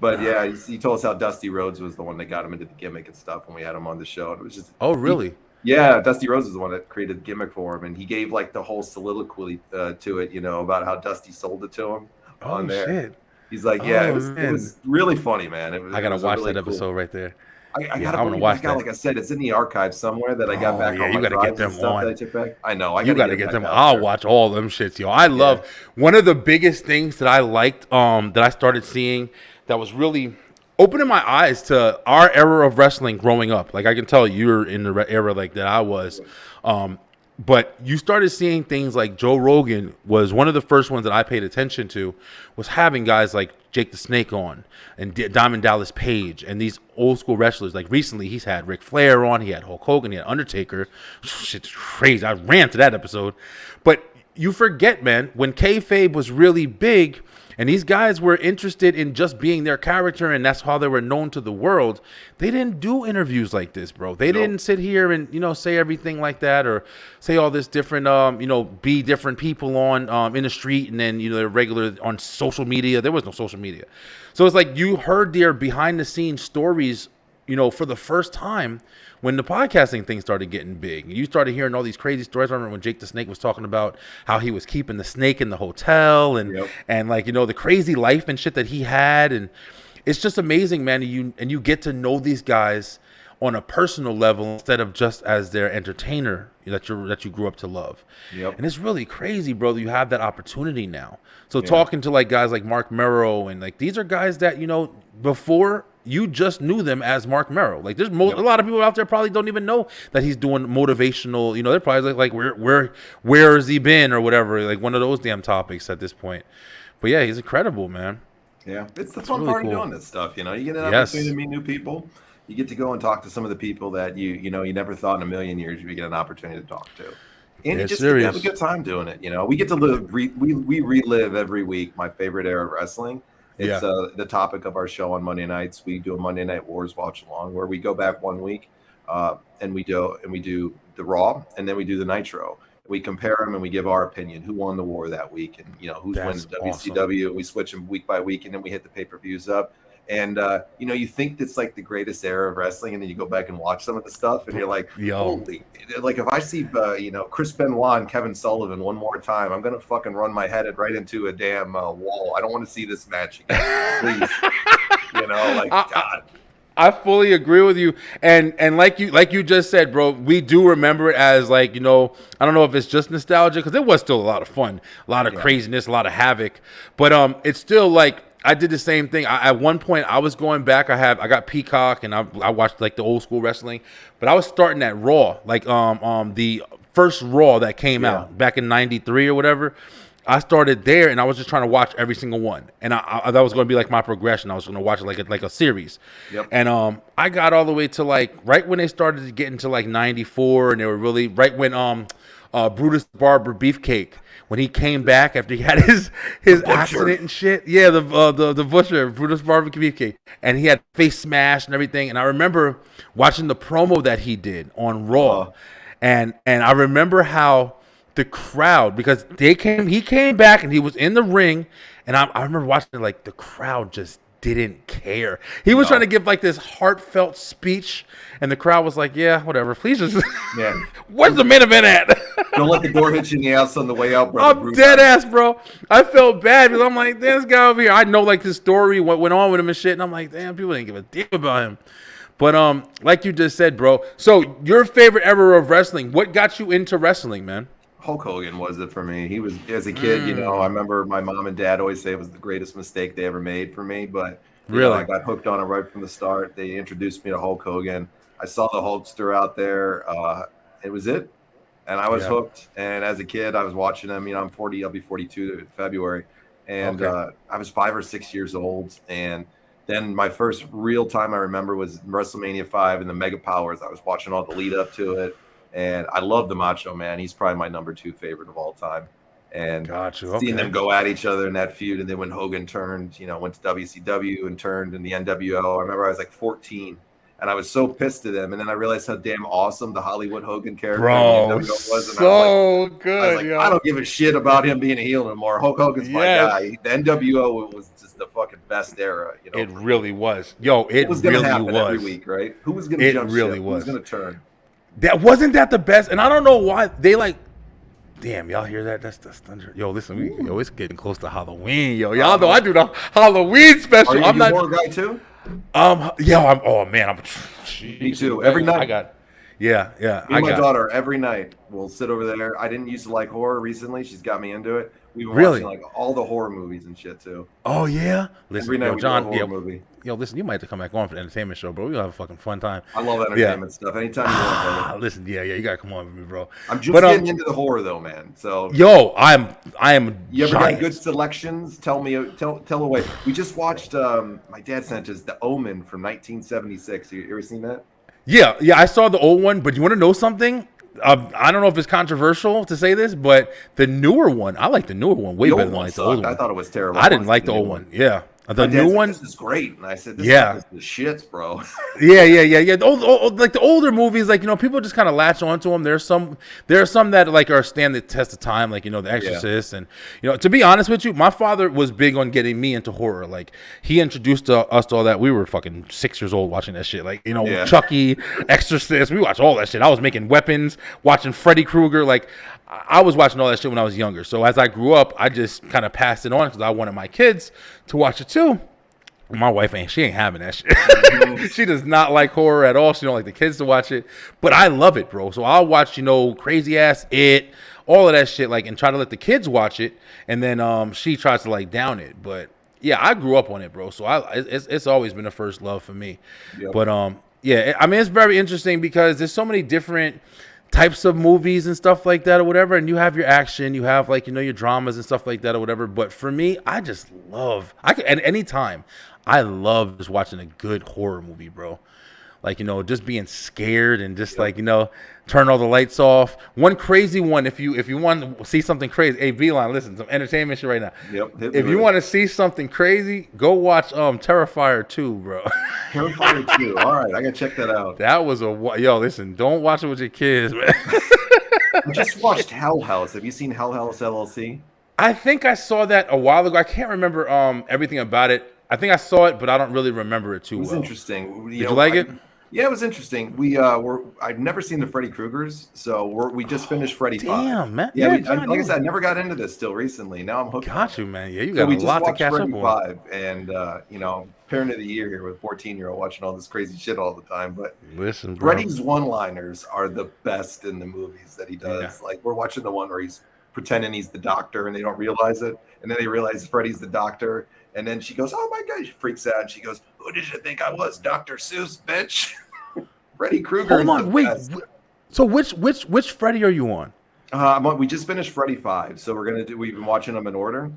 But yeah, he told us how Dusty Rhodes was the one that got him into the gimmick and stuff when we had him on the show. And it was just really? Yeah, Dusty Rhodes is the one that created the gimmick for him, and he gave like the whole soliloquy to it, about how Dusty sold it to him on there. Shit. He's like, it was really funny, man. I gotta watch that episode right there. I gotta watch that. Like I said, it's in the archives somewhere that I got back. Yeah, you gotta get them on. That I took back. I know. You gotta get them. I'll watch all them shits, yo. I love one of the biggest things that I liked. That I started seeing that was really opening my eyes to our era of wrestling growing up. Like I can tell you're in the era like that I was. But you started seeing things like Joe Rogan was one of the first ones that I paid attention to, was having guys like Jake the Snake on and Diamond Dallas Page and these old school wrestlers. Like recently he's had Ric Flair on, he had Hulk Hogan, he had Undertaker. Shit's crazy. I ran to that episode. But you forget, man, when kayfabe was really big, and these guys were interested in just being their character, and that's how they were known to the world. They didn't do interviews like this, bro. They didn't sit here and, say everything like that or say all this different, be different people on in the street and then, they're regular on social media. There was no social media. So it's like you heard their behind-the-scenes stories, for the first time when the podcasting thing started getting big. You started hearing all these crazy stories. I remember when Jake the Snake was talking about how he was keeping the snake in the hotel and the crazy life and shit that he had. And it's just amazing, man. And you get to know these guys on a personal level instead of just as their entertainer that you grew up to love. Yep. And it's really crazy, bro. You have that opportunity now. So talking to like guys like Mark Merrow and like these are guys that before you just knew them as Mark Merrow. Like there's a lot of people out there probably don't even know that he's doing motivational. They're probably like where has he been or whatever, like one of those damn topics at this point. But yeah, he's incredible, man. Yeah, it's the fun really part cool. of doing this stuff. You get an opportunity to meet new people. You get to go and talk to some of the people that you never thought in a million years you would get an opportunity to talk to. And you just get to have a good time doing it. We get to live, we relive every week my favorite era of wrestling. It's the topic of our show on Monday nights. We do a Monday Night Wars watch along where we go back 1 week and we do the Raw and then we do the Nitro. We compare them and we give our opinion. Who won the war that week, and who's winning WCW. Awesome. We switch them week by week, and then we hit the pay-per-views up. And you think it's like the greatest era of wrestling, and then you go back and watch some of the stuff, and you're like, holy! Like if I see Chris Benoit and Kevin Sullivan one more time, I'm gonna fucking run my head right into a damn wall. I don't want to see this match again, please. God. I fully agree with you, and like you just said, bro, we do remember it as like I don't know if it's just nostalgia because it was still a lot of fun, a lot of craziness, a lot of havoc, but it's still like I did the same thing. At one point I was going back. I got Peacock and I watched like the old school wrestling, but I was starting at Raw, like the first Raw that came out back in '93 or whatever. I started there, and I was just trying to watch every single one, and I that was going to be like my progression. I was going to watch it like a series, and I got all the way to like right when they started to get into like '94, and they were really right when Brutus the Barber Beefcake, when he came back after he had his accident and shit. Yeah, the butcher, Brutus Barber Beefcake, and he had face smashed and everything. And I remember watching the promo that he did on Raw, and I remember how the crowd, because he came back and he was in the ring, and I remember watching it, like the crowd just didn't care. He was trying to give like this heartfelt speech, and the crowd was like, yeah, whatever, please just where's the main event at? Don't let the door hit you in the ass on the way out, bro. I'm dead ass, bro. I felt bad because I'm like, damn, this guy over here, I know like his story, what went on with him and shit, and I'm like, damn, people didn't give a damn about him. But like you just said, bro, so your favorite era of wrestling, what got you into wrestling, man? Hulk Hogan was it for me. He was, as a kid, I remember my mom and dad always say it was the greatest mistake they ever made for me. But I got hooked on it right from the start. They introduced me to Hulk Hogan. I saw the Hulkster out there. It was it. And I was hooked. And as a kid, I was watching him. I'm 40. I'll be 42 in February. And I was 5 or 6 years old. And then my first real time I remember was WrestleMania 5 and the Mega Powers. I was watching all the lead up to it. And I love the Macho Man. He's probably my number 2 favorite of all time. And seeing them go at each other in that feud. And then when Hogan turned, went to WCW and turned in the NWO. I remember I was like 14. And I was so pissed at him. And then I realized how damn awesome the Hollywood Hogan character was. And so good. I was like, I don't give a shit about him being a heel anymore. Hulk Hogan's my guy. The NWO was just the fucking best era. It really was. Yo, it was really happen was. Every week, right? Who was going to jump really ship? Was. Who was going to turn? That wasn't that the best, and I don't know why they like. Damn, y'all hear that? That's thunder. Yo, listen, it's getting close to Halloween. Yo, y'all know I do the Halloween special. I'm not a horror guy too. Yeah, I'm. Me too. Every night. I got. Yeah. Me and my daughter every night we'll sit over there. I didn't used to like horror recently. She's got me into it. We've been watching like all the horror movies and shit too. Oh yeah. Listen, every night we John, do a horror movie. Yo, listen, you might have to come back on for the entertainment show, bro. We'll have a fucking fun time. I love entertainment stuff. Anytime you want, brother. Listen, yeah, you gotta come on with me, bro. I'm just getting into the horror though, man. So yo, I am. You ever got good selections? Tell away. We just watched. My dad sent us The Omen from 1976. You ever seen that? Yeah, I saw the old one, but you want to know something? I don't know if it's controversial to say this, but the newer one, I like the newer one way better than the old one. I thought it was terrible. I didn't like the old one. Yeah. The new one, this is great, and I said, "This is the shits, bro." Yeah. Like the older movies, like people just kind of latch onto them. There are some that like are stand the test of time, like The Exorcist, and to be honest with you, my father was big on getting me into horror. Like he introduced us to all that. We were fucking 6 years old watching that shit. Like Chucky, Exorcist, we watched all that shit. I was making weapons, watching Freddy Krueger, like. I was watching all that shit when I was younger. So as I grew up, I just kind of passed it on because I wanted my kids to watch it too. My wife she ain't having that shit. She does not like horror at all. She don't like the kids to watch it, but I love it, bro. So I'll watch, crazy ass It, all of that shit, like, and try to let the kids watch it, and then she tries to like down it. But yeah, I grew up on it, bro. So it's always been a first love for me. Yep. But yeah, I mean, it's very interesting because there's so many different types of movies and stuff like that or whatever, and you have your action, you have like your dramas and stuff like that or whatever. But for me, I just love at any time. I love just watching a good horror movie, bro. Like, just being scared and just like, turn all the lights off. One crazy one, if you want to see something crazy, hey, V-Line, listen, some entertainment shit right now. Yep. If you want to see something crazy, go watch Terrifier 2, bro. Terrifier 2. All right, I got to check that out. That was listen, don't watch it with your kids, man. I just watched Hell House. Have you seen Hell House LLC? I think I saw that a while ago. I can't remember everything about it. I think I saw it, but I don't really remember it too well. It was interesting. Did you like it? Yeah, it was interesting. I've never seen the Freddy Kruegers, so we just finished Freddy 5. Damn, man. Yeah, like I said, I never got into this till recently. Now I'm hooked. Got you, man. Yeah, you got a lot to catch Freddy up on. 5, and parent of the year here with a 14-year-old watching all this crazy shit all the time. But listen, bro, Freddy's one-liners are the best in the movies that he does. Yeah. Like, we're watching the one where he's pretending he's the doctor and they don't realize it, and then they realize Freddy's the doctor. And then she goes, "Oh my God!" She freaks out and she goes, "Who did you think I was, Dr. Seuss, bitch?" Freddy Krueger. Hold on, wait. So which Freddy are you on? We just finished Freddy 5, so we've been watching them in order.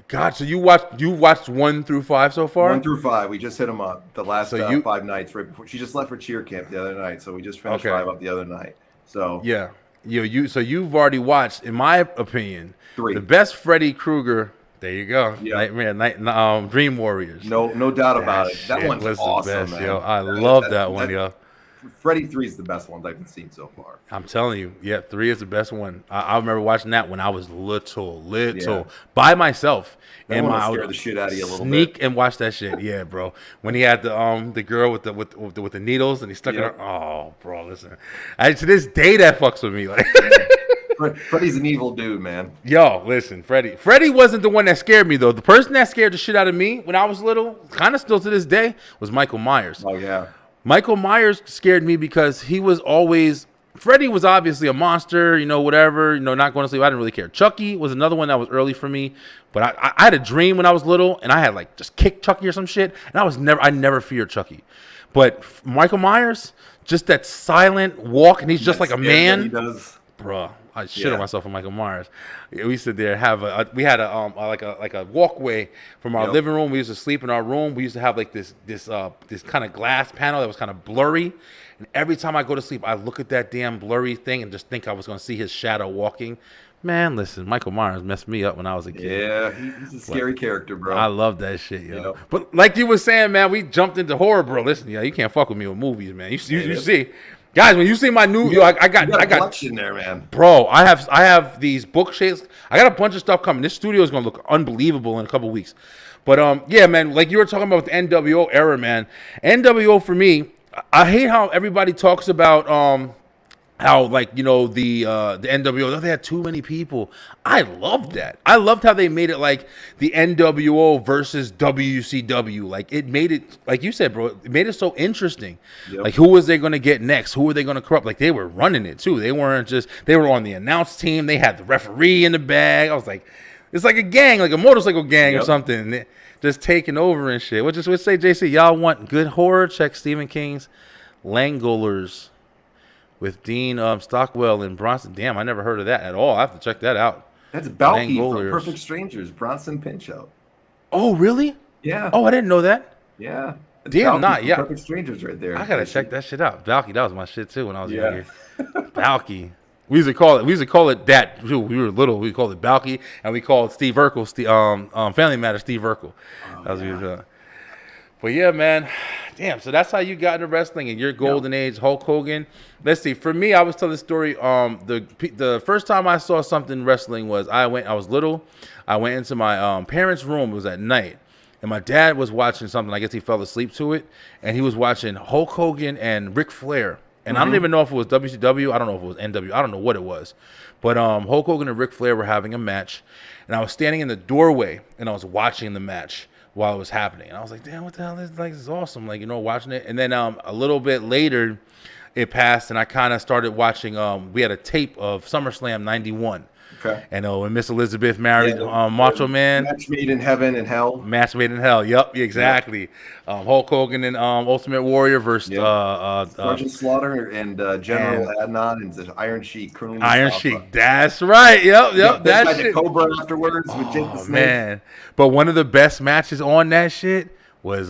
God, so you watched 1 through 5 so far? 1 through 5, we just hit them up the last 5 nights right before she just left for cheer camp the other night, so we just finished 5 up the other night. So yeah, so you've already watched, in my opinion, 3. The best Freddy Krueger. There you go. Yeah. Nightmare, Dream Warriors. No doubt about it. That one's awesome, best, man. Yo. I love that one, yo. Freddy 3 is the best one I've seen so far. I'm telling you, yeah, 3 is the best one. I remember watching that when I was little, by myself. That one will scare the shit out of you a little bit. Sneak and watch that shit, yeah, bro. When he had the girl with the needles and he stuck in her. Oh, bro, listen. To this day, that fucks with me, like. Freddy's an evil dude, man. Yo, listen, Freddy wasn't the one that scared me, though. The person that scared the shit out of me when I was little, kind of still to this day, was Michael Myers. Oh, yeah. Michael Myers scared me because he was always... Freddy was obviously a monster, whatever, not going to sleep. I didn't really care. Chucky was another one that was early for me. But I had a dream when I was little, and I had, like, just kicked Chucky or some shit, and I never feared Chucky. But Michael Myers, just that silent walk, and he's just like a man. He does. Bruh. I shit on myself on Michael Myers. We used to we had a walkway from our living room. We used to sleep in our room. We used to have like this kind of glass panel that was kind of blurry. And every time I go to sleep, I look at that damn blurry thing and just think I was going to see his shadow walking. Man, listen, Michael Myers messed me up when I was a kid. Yeah, he's a scary character, bro. I love that shit, yo. But like you were saying, man, we jumped into horror, bro. Listen, you can't fuck with me with movies, man. You see. Guys, when you see my new, I got collection there, man. Bro, I have these bookshelves. I got a bunch of stuff coming. This studio is gonna look unbelievable in a couple weeks. But yeah, man, like you were talking about the NWO era, man. NWO for me, I hate how everybody talks about how like the NWO, they had too many people. I loved that. I loved how they made it like the NWO versus WCW. Like it made it, like you said, bro, it made it so interesting. Yep. Like who was they going to get next? Who were they going to corrupt? Like they were running it too. They weren't just, they were on the announce team. They had the referee in the bag. I was like, it's like a gang, like a motorcycle gang or something. Just taking over and shit. What say, JC? Y'all want good horror? Check Stephen King's Langolers with Dean Stockwell and Bronson. Damn, I never heard of that at all. I have to check that out. That's Balky from Perfect Strangers, Bronson Pinchot. Oh, really? Yeah. Oh, I didn't know that. Yeah. Damn, not yeah. Perfect Strangers right there. I gotta check that shit out. Balky, that was my shit too when I was younger. Balky. We used to call it that. We were little. We called it Balky, and we called Steve Urkel, Family Matters, Steve Urkel. That was what we were doing. But yeah, man. Damn, so that's how you got into wrestling in your golden age, Hulk Hogan. Let's see. For me, I was telling the story. The first time I saw something wrestling was I was little. I went into my parents' room. It was at night, and my dad was watching something. I guess he fell asleep to it, and he was watching Hulk Hogan and Ric Flair. And I don't even know if it was WCW. I don't know if it was NW. I don't know what it was. But Hulk Hogan and Ric Flair were having a match, and I was standing in the doorway, and I was watching the match while it was happening. And I was like, damn, what the hell is like? This is awesome. Like, watching it. And then a little bit later, it passed, and I kind of started watching. We had a tape of SummerSlam '91. Okay. And when Miss Elizabeth married Macho Man. Match made in heaven and hell. Match made in hell. Yep, exactly. Hulk Hogan and Ultimate Warrior versus Sergeant Slaughter and General Adnan and the Iron Sheik. Iron Sheik. That's right. Yep. That shit. Cobra afterwards with Jake the Snake. Man. But one of the best matches on that shit was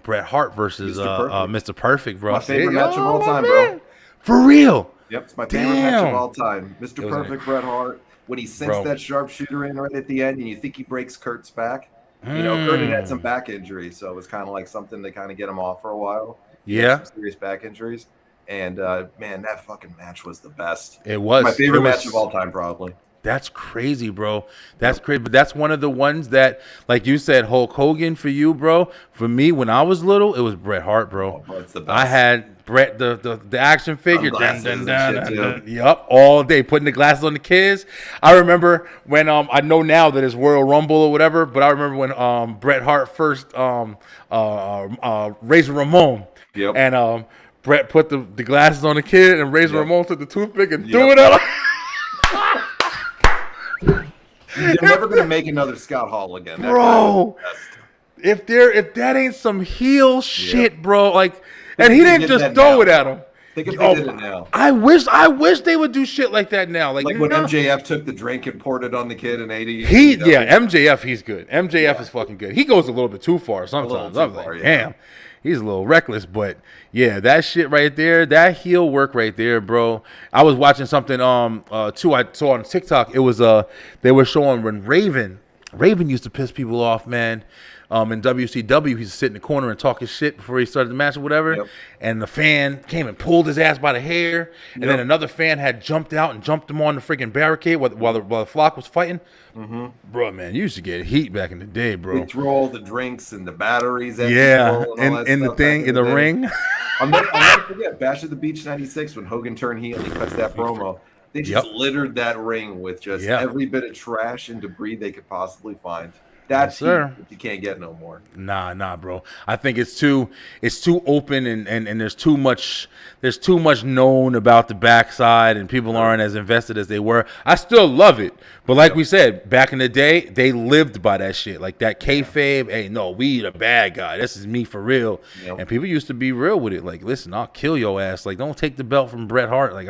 Bret Hart versus Mr. Perfect, bro. My favorite match of all time, bro. For real. Yep, it's my favorite match of all time. Mr. Perfect, Bret Hart. When he sends that sharpshooter in right at the end, and you think he breaks Kurt's back. Kurt had some back injury, so it was kind of like something to kind of get him off for a while. Yeah, some serious back injuries, and man, that fucking match was the best. It was my favorite match of all time, probably. That's crazy, bro. That's crazy. But that's one of the ones that, like you said, Hulk Hogan for you, bro. For me, when I was little, it was Bret Hart, bro. Oh, it's the best. I had Bret, the action figure. Yup, all day, putting the glasses on the kids. I remember when, I know now that it's Royal Rumble or whatever, but I remember when Bret Hart first Razor Ramon. Yep. And Bret put the glasses on the kid, and Razor Ramon took the toothpick and threw it out. They're never going to make another Scott Hall again. Bro, if that ain't some heel shit, bro, like, and he didn't just throw it at him. Think if they did it now. I wish they would do shit like that now. Like when MJF took the drink and poured it on the kid in 80. MJF, he's good. MJF is fucking good. He goes a little bit too far sometimes. I'm like, damn. He's a little reckless, but yeah, that shit right there, that heel work right there, bro. I was watching something too. I saw on TikTok. It was they were showing when Raven used to piss people off, man. In WCW, he used to sit in the corner and talk his shit before he started the match or whatever. Yep. And the fan came and pulled his ass by the hair. And then another fan had jumped out and jumped him on the freaking barricade while the flock was fighting. Mm-hmm. Bro, man, you used to get heat back in the day, bro. They throw all the drinks and the batteries at in the ring. I'll never forget Bash at the Beach 96 when Hogan turned heel and he cuts that promo. They just littered that ring with just every bit of trash and debris they could possibly find. That's you can't get no more. Nah, bro. I think it's too open and there's too much known about the backside and people aren't as invested as they were. I still love it, but like we said, back in the day, they lived by that shit, like that kayfabe. Hey, no, we the bad guy. This is me for real. Yep. And people used to be real with it. Like, listen, I'll kill your ass. Like, don't take the belt from Bret Hart. Like,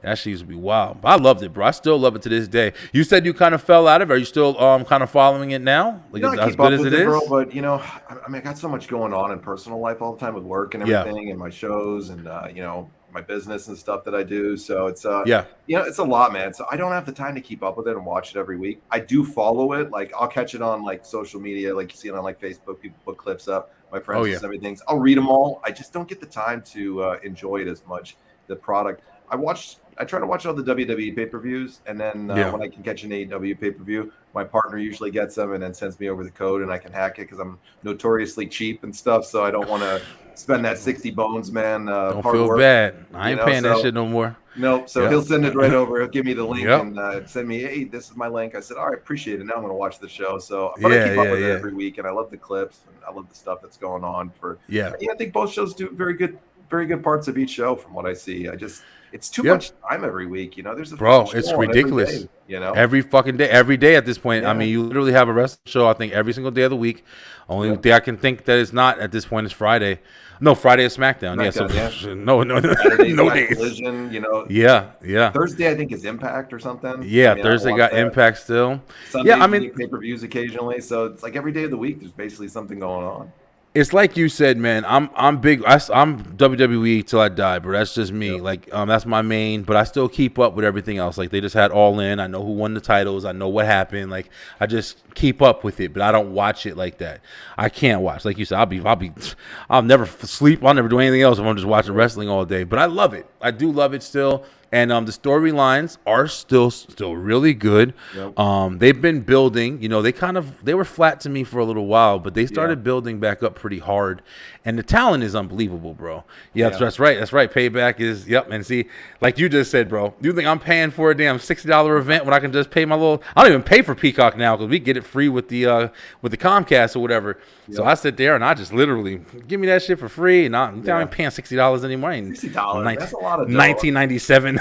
that shit used to be wild. But I loved it, bro. I still love it to this day. You said you kind of fell out of it. Are you still kind of following it now? Like, as good as it is? Bro, but, I got so much going on in personal life all the time with work and everything and my shows and, my business and stuff that I do. So it's, it's a lot, man. So I don't have the time to keep up with it and watch it every week. I do follow it. Like, I'll catch it on, like, social media. Like, you see it on, like, Facebook. People put clips up. My friends send me things. I'll read them all. I just don't get the time to enjoy it as much, the product. I try to watch all the WWE pay-per-views, and then when I can catch an AEW pay-per-view, my partner usually gets them and then sends me over the code, and I can hack it because I'm notoriously cheap and stuff, so I don't want to spend that 60 bones, man. Don't feel bad. I ain't paying that shit no more. Nope. So he'll send it right over. He'll give me the link and send me, hey, this is my link. I said, all right, appreciate it. Now I'm going to watch the show. So I keep up with it every week, and I love the clips, and I love the stuff that's going on. I think both shows do very good parts of each show from what I see. It's too much time every week, There's it's ridiculous. Every fucking day, every day at this point. Yeah. I mean, you literally have a wrestling show. I think every single day of the week. Only day I can think that is not at this point is Friday. No, Friday is SmackDown. No days. Collision, Yeah. Thursday I think is Impact or something. Yeah, Thursday got that. Impact still. Sunday, pay-per-views occasionally. So it's like every day of the week there's basically something going on. It's like you said, man. I'm big. I'm WWE till I die, bro. That's just me. Like, that's my main. But I still keep up with everything else. Like, they just had All In. I know who won the titles. I know what happened. Like, I just keep up with it. But I don't watch it like that. I can't watch. Like you said, I'll never sleep. I'll never do anything else if I'm just watching wrestling all day. But I love it. I do love it still. And the storylines are still really good. Yep. They've been building. You know, they were flat to me for a little while, but they started building back up pretty hard. And the talent is unbelievable, bro. Yeah, that's right. That's right. Payback is And see, like you just said, bro, you think I'm paying for a damn $60 event when I can just pay my little? I don't even pay for Peacock now because we get it free with the Comcast or whatever. Yep. So I sit there and I just literally give me that shit for free, and I'm paying $60 anymore. $60. That's a lot of dough. 1997.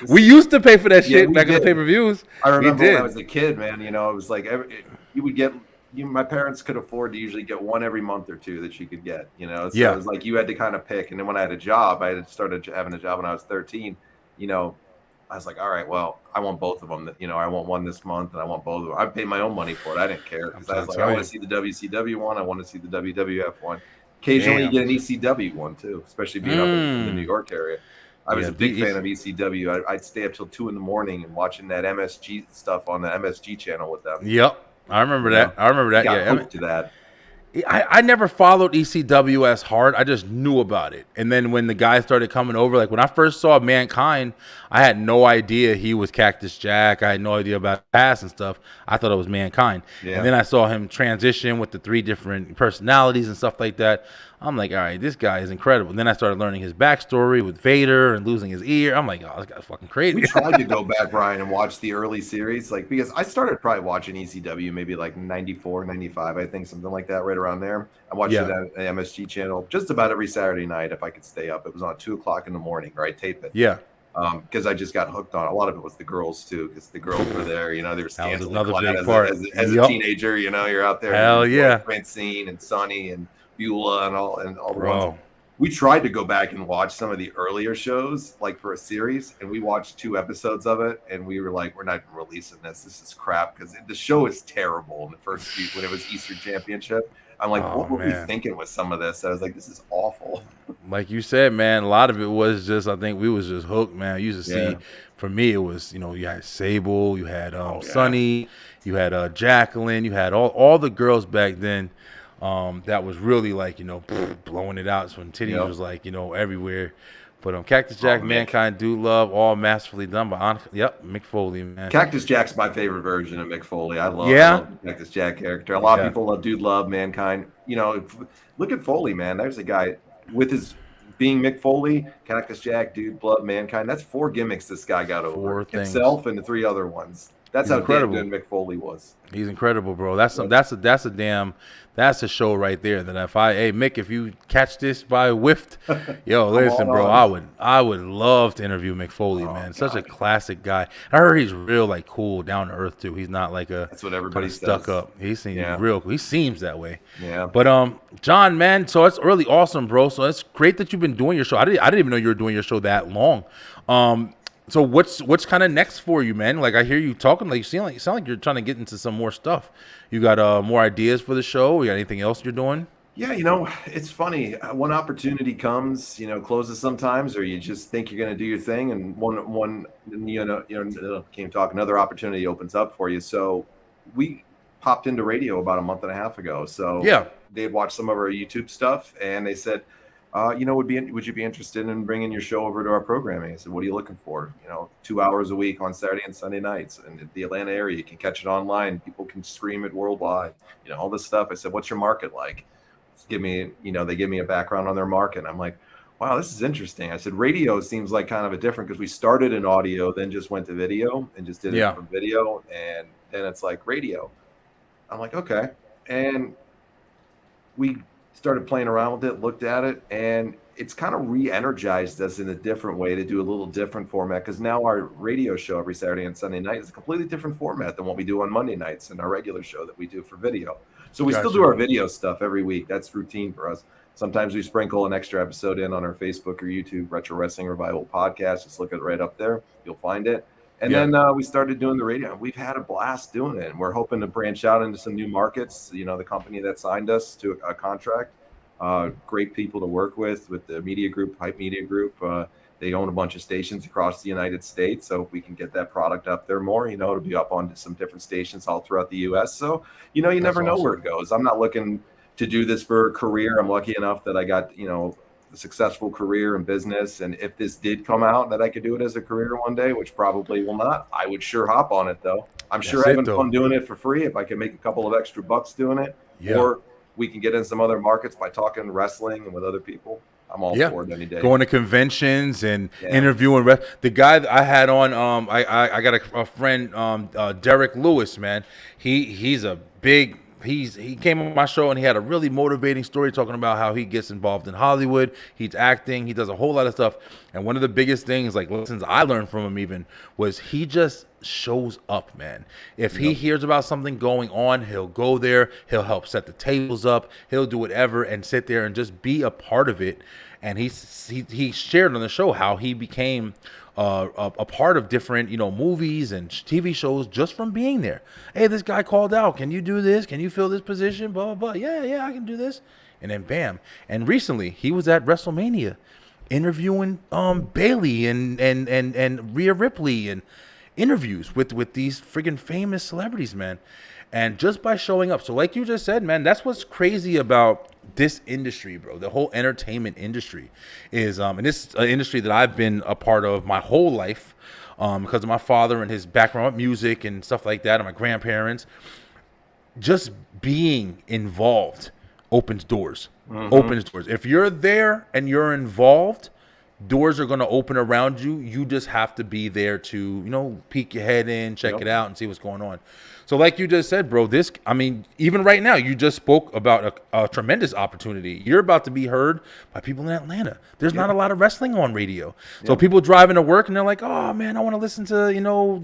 We used to pay for that shit back in the pay-per-views. I remember when I was a kid, man. You know, it was like you would get. My parents could afford to usually get one every month or two that you could get. You know, so it was like you had to kind of pick. And then when I had a job, I had started having a job when I was 13. You know, I was like, all right, well, I want both of them. You know, I want one this month, and I want both of them. I paid my own money for it. I didn't care because I was like, I want to see the WCW one. I want to see the WWF one. Occasionally, you get an ECW one too, especially being up in the New York area. I was a big fan of ECW. I'd stay up till 2 a.m. and watching that MSG stuff on the MSG channel with them. Yep, I remember that. I remember that. Got hooked to that. I never followed ECW as hard. I just knew about it. And then when the guys started coming over, like when I first saw Mankind, I had no idea he was Cactus Jack. I had no idea about past and stuff. I thought it was Mankind. Yeah. And then I saw him transition with the 3 different personalities and stuff like that. I'm like, all right, this guy is incredible. And then I started learning his backstory with Vader and losing his ear. I'm like, oh, this guy's fucking crazy. We tried to go back, Brian, and watch the early series, like because I started probably watching ECW maybe like 94, 95, I think, something like that, right around there. I watched it on the MSG channel just about every Saturday night if I could stay up. It was on 2 o'clock in the morning, right? Tape it. Yeah. Because I just got hooked on it. A lot of it was the girls too, because the girls were there. You know, they were scandalous as a teenager. You know, you're out there. Hell yeah, Francine and Sonny and Beulah and all the ones. We tried to go back and watch some of the earlier shows, like for a series, and we watched 2 episodes of it, and we were like, we're not even releasing this. This is crap because the show is terrible in the first week when it was Eastern Championship. I'm like, what were we thinking with some of this? I was like, this is awful. Like you said, man, a lot of it was just, I think we was just hooked, man. You used to see, for me, it was, you know, you had Sable, you had Sunny, you had Jacqueline, you had all the girls back then. That was really like, you know, blowing it out. So when titties was like, you know, everywhere. But Cactus Jack, Mankind, Do Love, all masterfully done by Mick Foley, man. Cactus Jack's my favorite version of Mick Foley. I love the Cactus Jack character. A lot of people love Dude Love, Mankind. You know, look at Foley, man. There's a guy with his being Mick Foley, Cactus Jack, Dude Love, Mankind. That's 4 gimmicks this guy got over. Himself and the 3 other ones. That's how incredible damn good Mick Foley was. He's incredible, bro. That's a show right there. That Mick, if you catch this by whiffed, listen, bro, I would love to interview Mick Foley, man. Such a classic guy. I heard he's real like cool, down to earth too. He's not like that's what everybody stuck up. He seems real cool. He seems that way. Yeah. But John, man, so it's really awesome, bro. So it's great that you've been doing your show. I didn't even know you were doing your show that long. So what's kind of next for you, man? Like I hear you talking, like you sound like you're trying to get into some more stuff. You got more ideas for the show? You got anything else you're doing? Yeah, you know, it's funny. One opportunity comes, you know, closes sometimes, or you just think you're going to do your thing, and one can't talk. Another opportunity opens up for you. So we popped into radio about a month and a half ago. So they had watched some of our YouTube stuff, and they said, you know, would you be interested in bringing your show over to our programming? I said, what are you looking for? You know, 2 hours a week on Saturday and Sunday nights, and in the Atlanta area, you can catch it online. People can stream it worldwide. You know, all this stuff. I said, what's your market like? They give me a background on their market. I'm like, wow, this is interesting. I said, radio seems like kind of a different, because we started in audio, then just went to video and just did it from video, and then it's like radio. I'm like, okay, and we started playing around with it, looked at it, and it's kind of re-energized us in a different way to do a little different format, because now our radio show every Saturday and Sunday night is a completely different format than what we do on Monday nights and our regular show that we do for video. So we still do our video stuff every week. That's routine for us. Sometimes we sprinkle an extra episode in on our Facebook or YouTube, Retro Wrestling Revival Podcast. Just look at it right up there. You'll find it. And then we started doing the radio. We've had a blast doing it. And we're hoping to branch out into some new markets. You know, the company that signed us to a contract, great people to work with the media group, Hype Media Group. They own a bunch of stations across the United States. So if we can get that product up there more, you know, it'll be up on some different stations all throughout the U.S. So, you know, you never know where it goes. I'm not looking to do this for a career. I'm lucky enough that I got, you know, a successful career in business. And if this did come out that I could do it as a career one day, which probably will not, I would sure hop on it though. I'm sure having fun doing it for free if I can make a couple of extra bucks doing it. Yeah. Or we can get in some other markets by talking wrestling and with other people. I'm all for it any day. Going to conventions and interviewing. The guy that I had on, I got a friend, Derek Lewis, man. He's a big. He came on my show and he had a really motivating story talking about how he gets involved in Hollywood. He's acting. He does a whole lot of stuff. And one of the biggest things, like lessons I learned from him even, was he just shows up, man. If he hears about something going on, he'll go there. He'll help set the tables up. He'll do whatever and sit there and just be a part of it. And he shared on the show how he became a part of different, movies and TV shows just from being there. Hey, this guy called out. Can you do this? Can you fill this position? Blah, blah, blah. Yeah, I can do this. And then bam. And recently he was at WrestleMania interviewing Bailey and Rhea Ripley and interviews with these friggin' famous celebrities, man. And just by showing up. So like you just said, man, that's what's crazy about this industry, bro. The whole entertainment industry is, and this is an industry that I've been a part of my whole life because of my father and his background with music and stuff like that, and my grandparents. Just being involved opens doors. Opens doors. If you're there and you're involved, doors are going to open around you. You just have to be there to, peek your head in, check it out, and see what's going on. So like you just said, bro, even right now, you just spoke about a tremendous opportunity. You're about to be heard by people in Atlanta. There's not a lot of wrestling on radio. So people driving to work and they're like, oh, man, I want to listen to,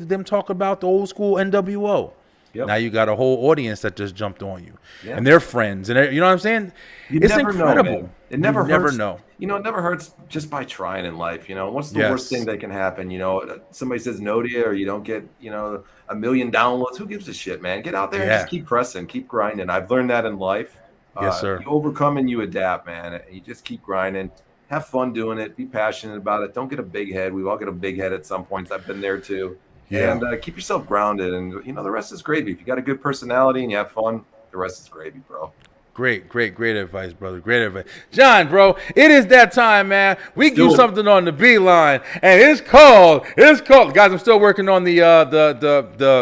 them talk about the old school NWO. Now you got a whole audience that just jumped on you. And they're friends. And you know what I'm saying? It's incredible. Know, it never hurts. Never know. It never hurts just by trying in life. What's the worst thing that can happen? Somebody says no to you or you don't get, 1 million downloads. Who gives a shit, man? Get out there and just keep pressing, keep grinding. I've learned that in life. Yes, sir. You overcome and you adapt, man. You just keep grinding. Have fun doing it. Be passionate about it. Don't get a big head. We've all got a big head at some points. I've been there too. Yeah. And keep yourself grounded. And, the rest is gravy. If you got a good personality and you have fun, the rest is gravy, bro. Great advice, brother. Great advice. John, bro, it is that time, man. We do something on the Beeline, and it's called. Guys, I'm still working on the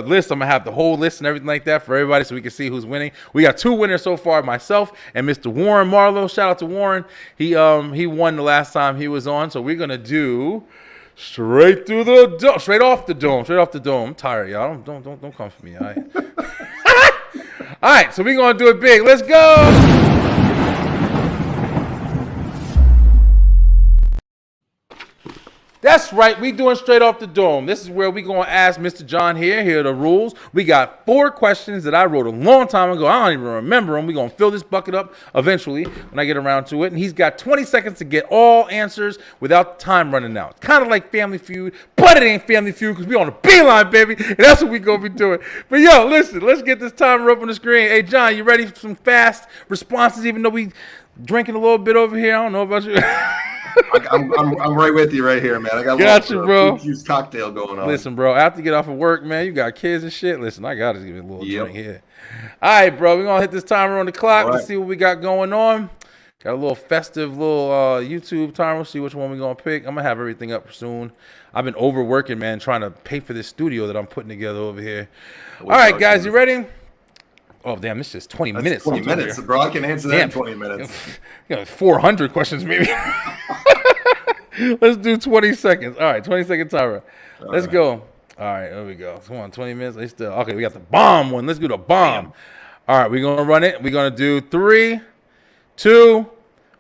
list. I'm going to have the whole list and everything like that for everybody so we can see who's winning. We got 2 winners so far, myself and Mr. Warren Marlowe. Shout out to Warren. He won the last time he was on, so we're going to do straight off the dome. I'm tired, y'all. Don't come for me, all right? All right, so we're going to do it big. Let's go. That's right. We doing straight off the dome. This is where we going to ask Mr. John here. Here are the rules. We got 4 questions that I wrote a long time ago. I don't even remember them. We're going to fill this bucket up eventually when I get around to it. And he's got 20 seconds to get all answers without time running out. Kind of like Family Feud, but it ain't Family Feud because we on the Beeline, baby. And that's what we going to be doing. But, yo, listen, let's get this timer up on the screen. Hey, John, you ready for some fast responses even though we drinking a little bit over here? I don't know about you. I'm right with you right here, man. I got you, bro. Juice cocktail going on. Listen, bro, after you get off of work, man, you got kids and shit. Listen, I got to give you a little drink here. All right, bro, we're going to hit this timer on the clock. Let's see what we got going on. Got a little festive YouTube timer. See which one we're going to pick. I'm going to have everything up soon. I've been overworking, man, trying to pay for this studio that I'm putting together over here. All right, guys, you ready? Oh, damn, this is 20 minutes. 20 minutes, bro. I can answer that in 20 minutes. 400 questions, maybe. Let's do 20 seconds. All right, 20-second timer. Let's go. All right, there we go. Come on, 20 minutes. Okay, we got the bomb one. Let's do the bomb. Damn. All right, we're going to run it. We're going to do 3, 2,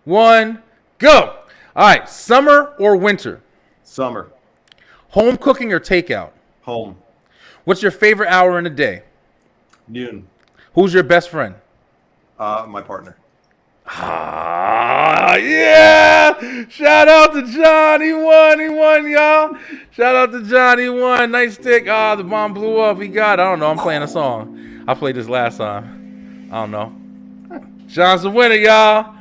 1, go. All right, summer or winter? Summer. Home cooking or takeout? Home. What's your favorite hour in the day? Noon. Who's your best friend? My partner. Yeah! Shout out to John. He won, y'all. Shout out to John. He won. Nice stick. The bomb blew up. He got it. I don't know. I'm playing a song. I played this last time. I don't know. John's the winner, y'all.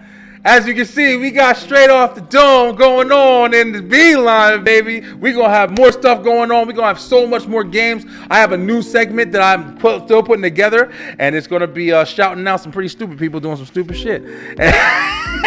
As you can see, we got straight off the dome going on in the Beeline, baby. We're going to have more stuff going on. We're going to have so much more games. I have a new segment that I'm still putting together, and it's going to be shouting out some pretty stupid people doing some stupid shit.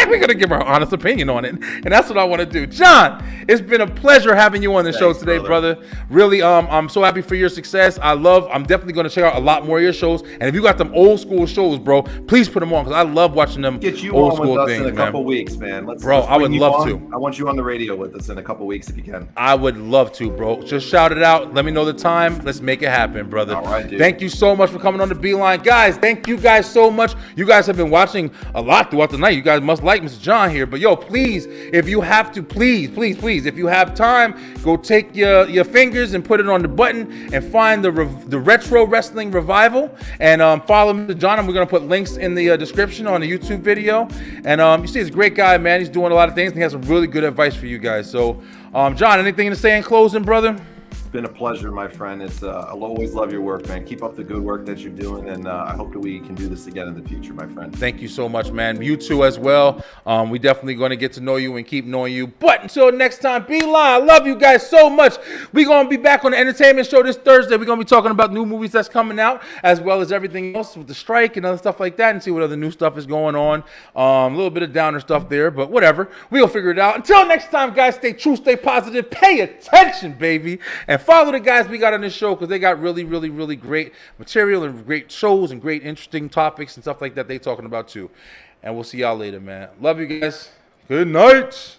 We're going to give our honest opinion on it. And that's what I want to do. John, it's been a pleasure having you on the show today, brother. Really, I'm so happy for your success. I'm definitely going to check out a lot more of your shows. And if you got them old school shows, bro, please put them on because I love watching them Get you old on school with us things, in a couple weeks, man. Bro, I would love to. I want you on the radio with us in a couple weeks if you can. I would love to, bro. Just shout it out. Let me know the time. Let's make it happen, brother. All right, dude. Thank you so much for coming on the Beeline. Guys, thank you guys so much. You guys have been watching a lot throughout the night. You guys must like Mr. John here. But yo, please, if you have to, please, if you have time, go take your fingers and put it on the button and find the Retro Wrestling Revival and follow Mr. John. And we're going to put links in the description on the YouTube video. And you see, he's a great guy, man. He's doing a lot of things and he has some really good advice for you guys. So, John, anything to say in closing, brother? It's been a pleasure, my friend. I'll always love your work, man. Keep up the good work that you're doing, and I hope that we can do this again in the future, my friend. Thank you so much, man. You too as well. We definitely going to get to know you and keep knowing you. But until next time, Beeline, I love you guys so much. We're going to be back on the entertainment show this Thursday. We're going to be talking about new movies that's coming out, as well as everything else with the strike and other stuff like that, and see what other new stuff is going on. A little bit of downer stuff there, but whatever. We'll figure it out. Until next time, guys, stay true, stay positive, pay attention, baby, and follow the guys we got on this show because they got really, really, really great material and great shows and great interesting topics and stuff like that they talking about too. And we'll see y'all later, man. Love you guys. Good night.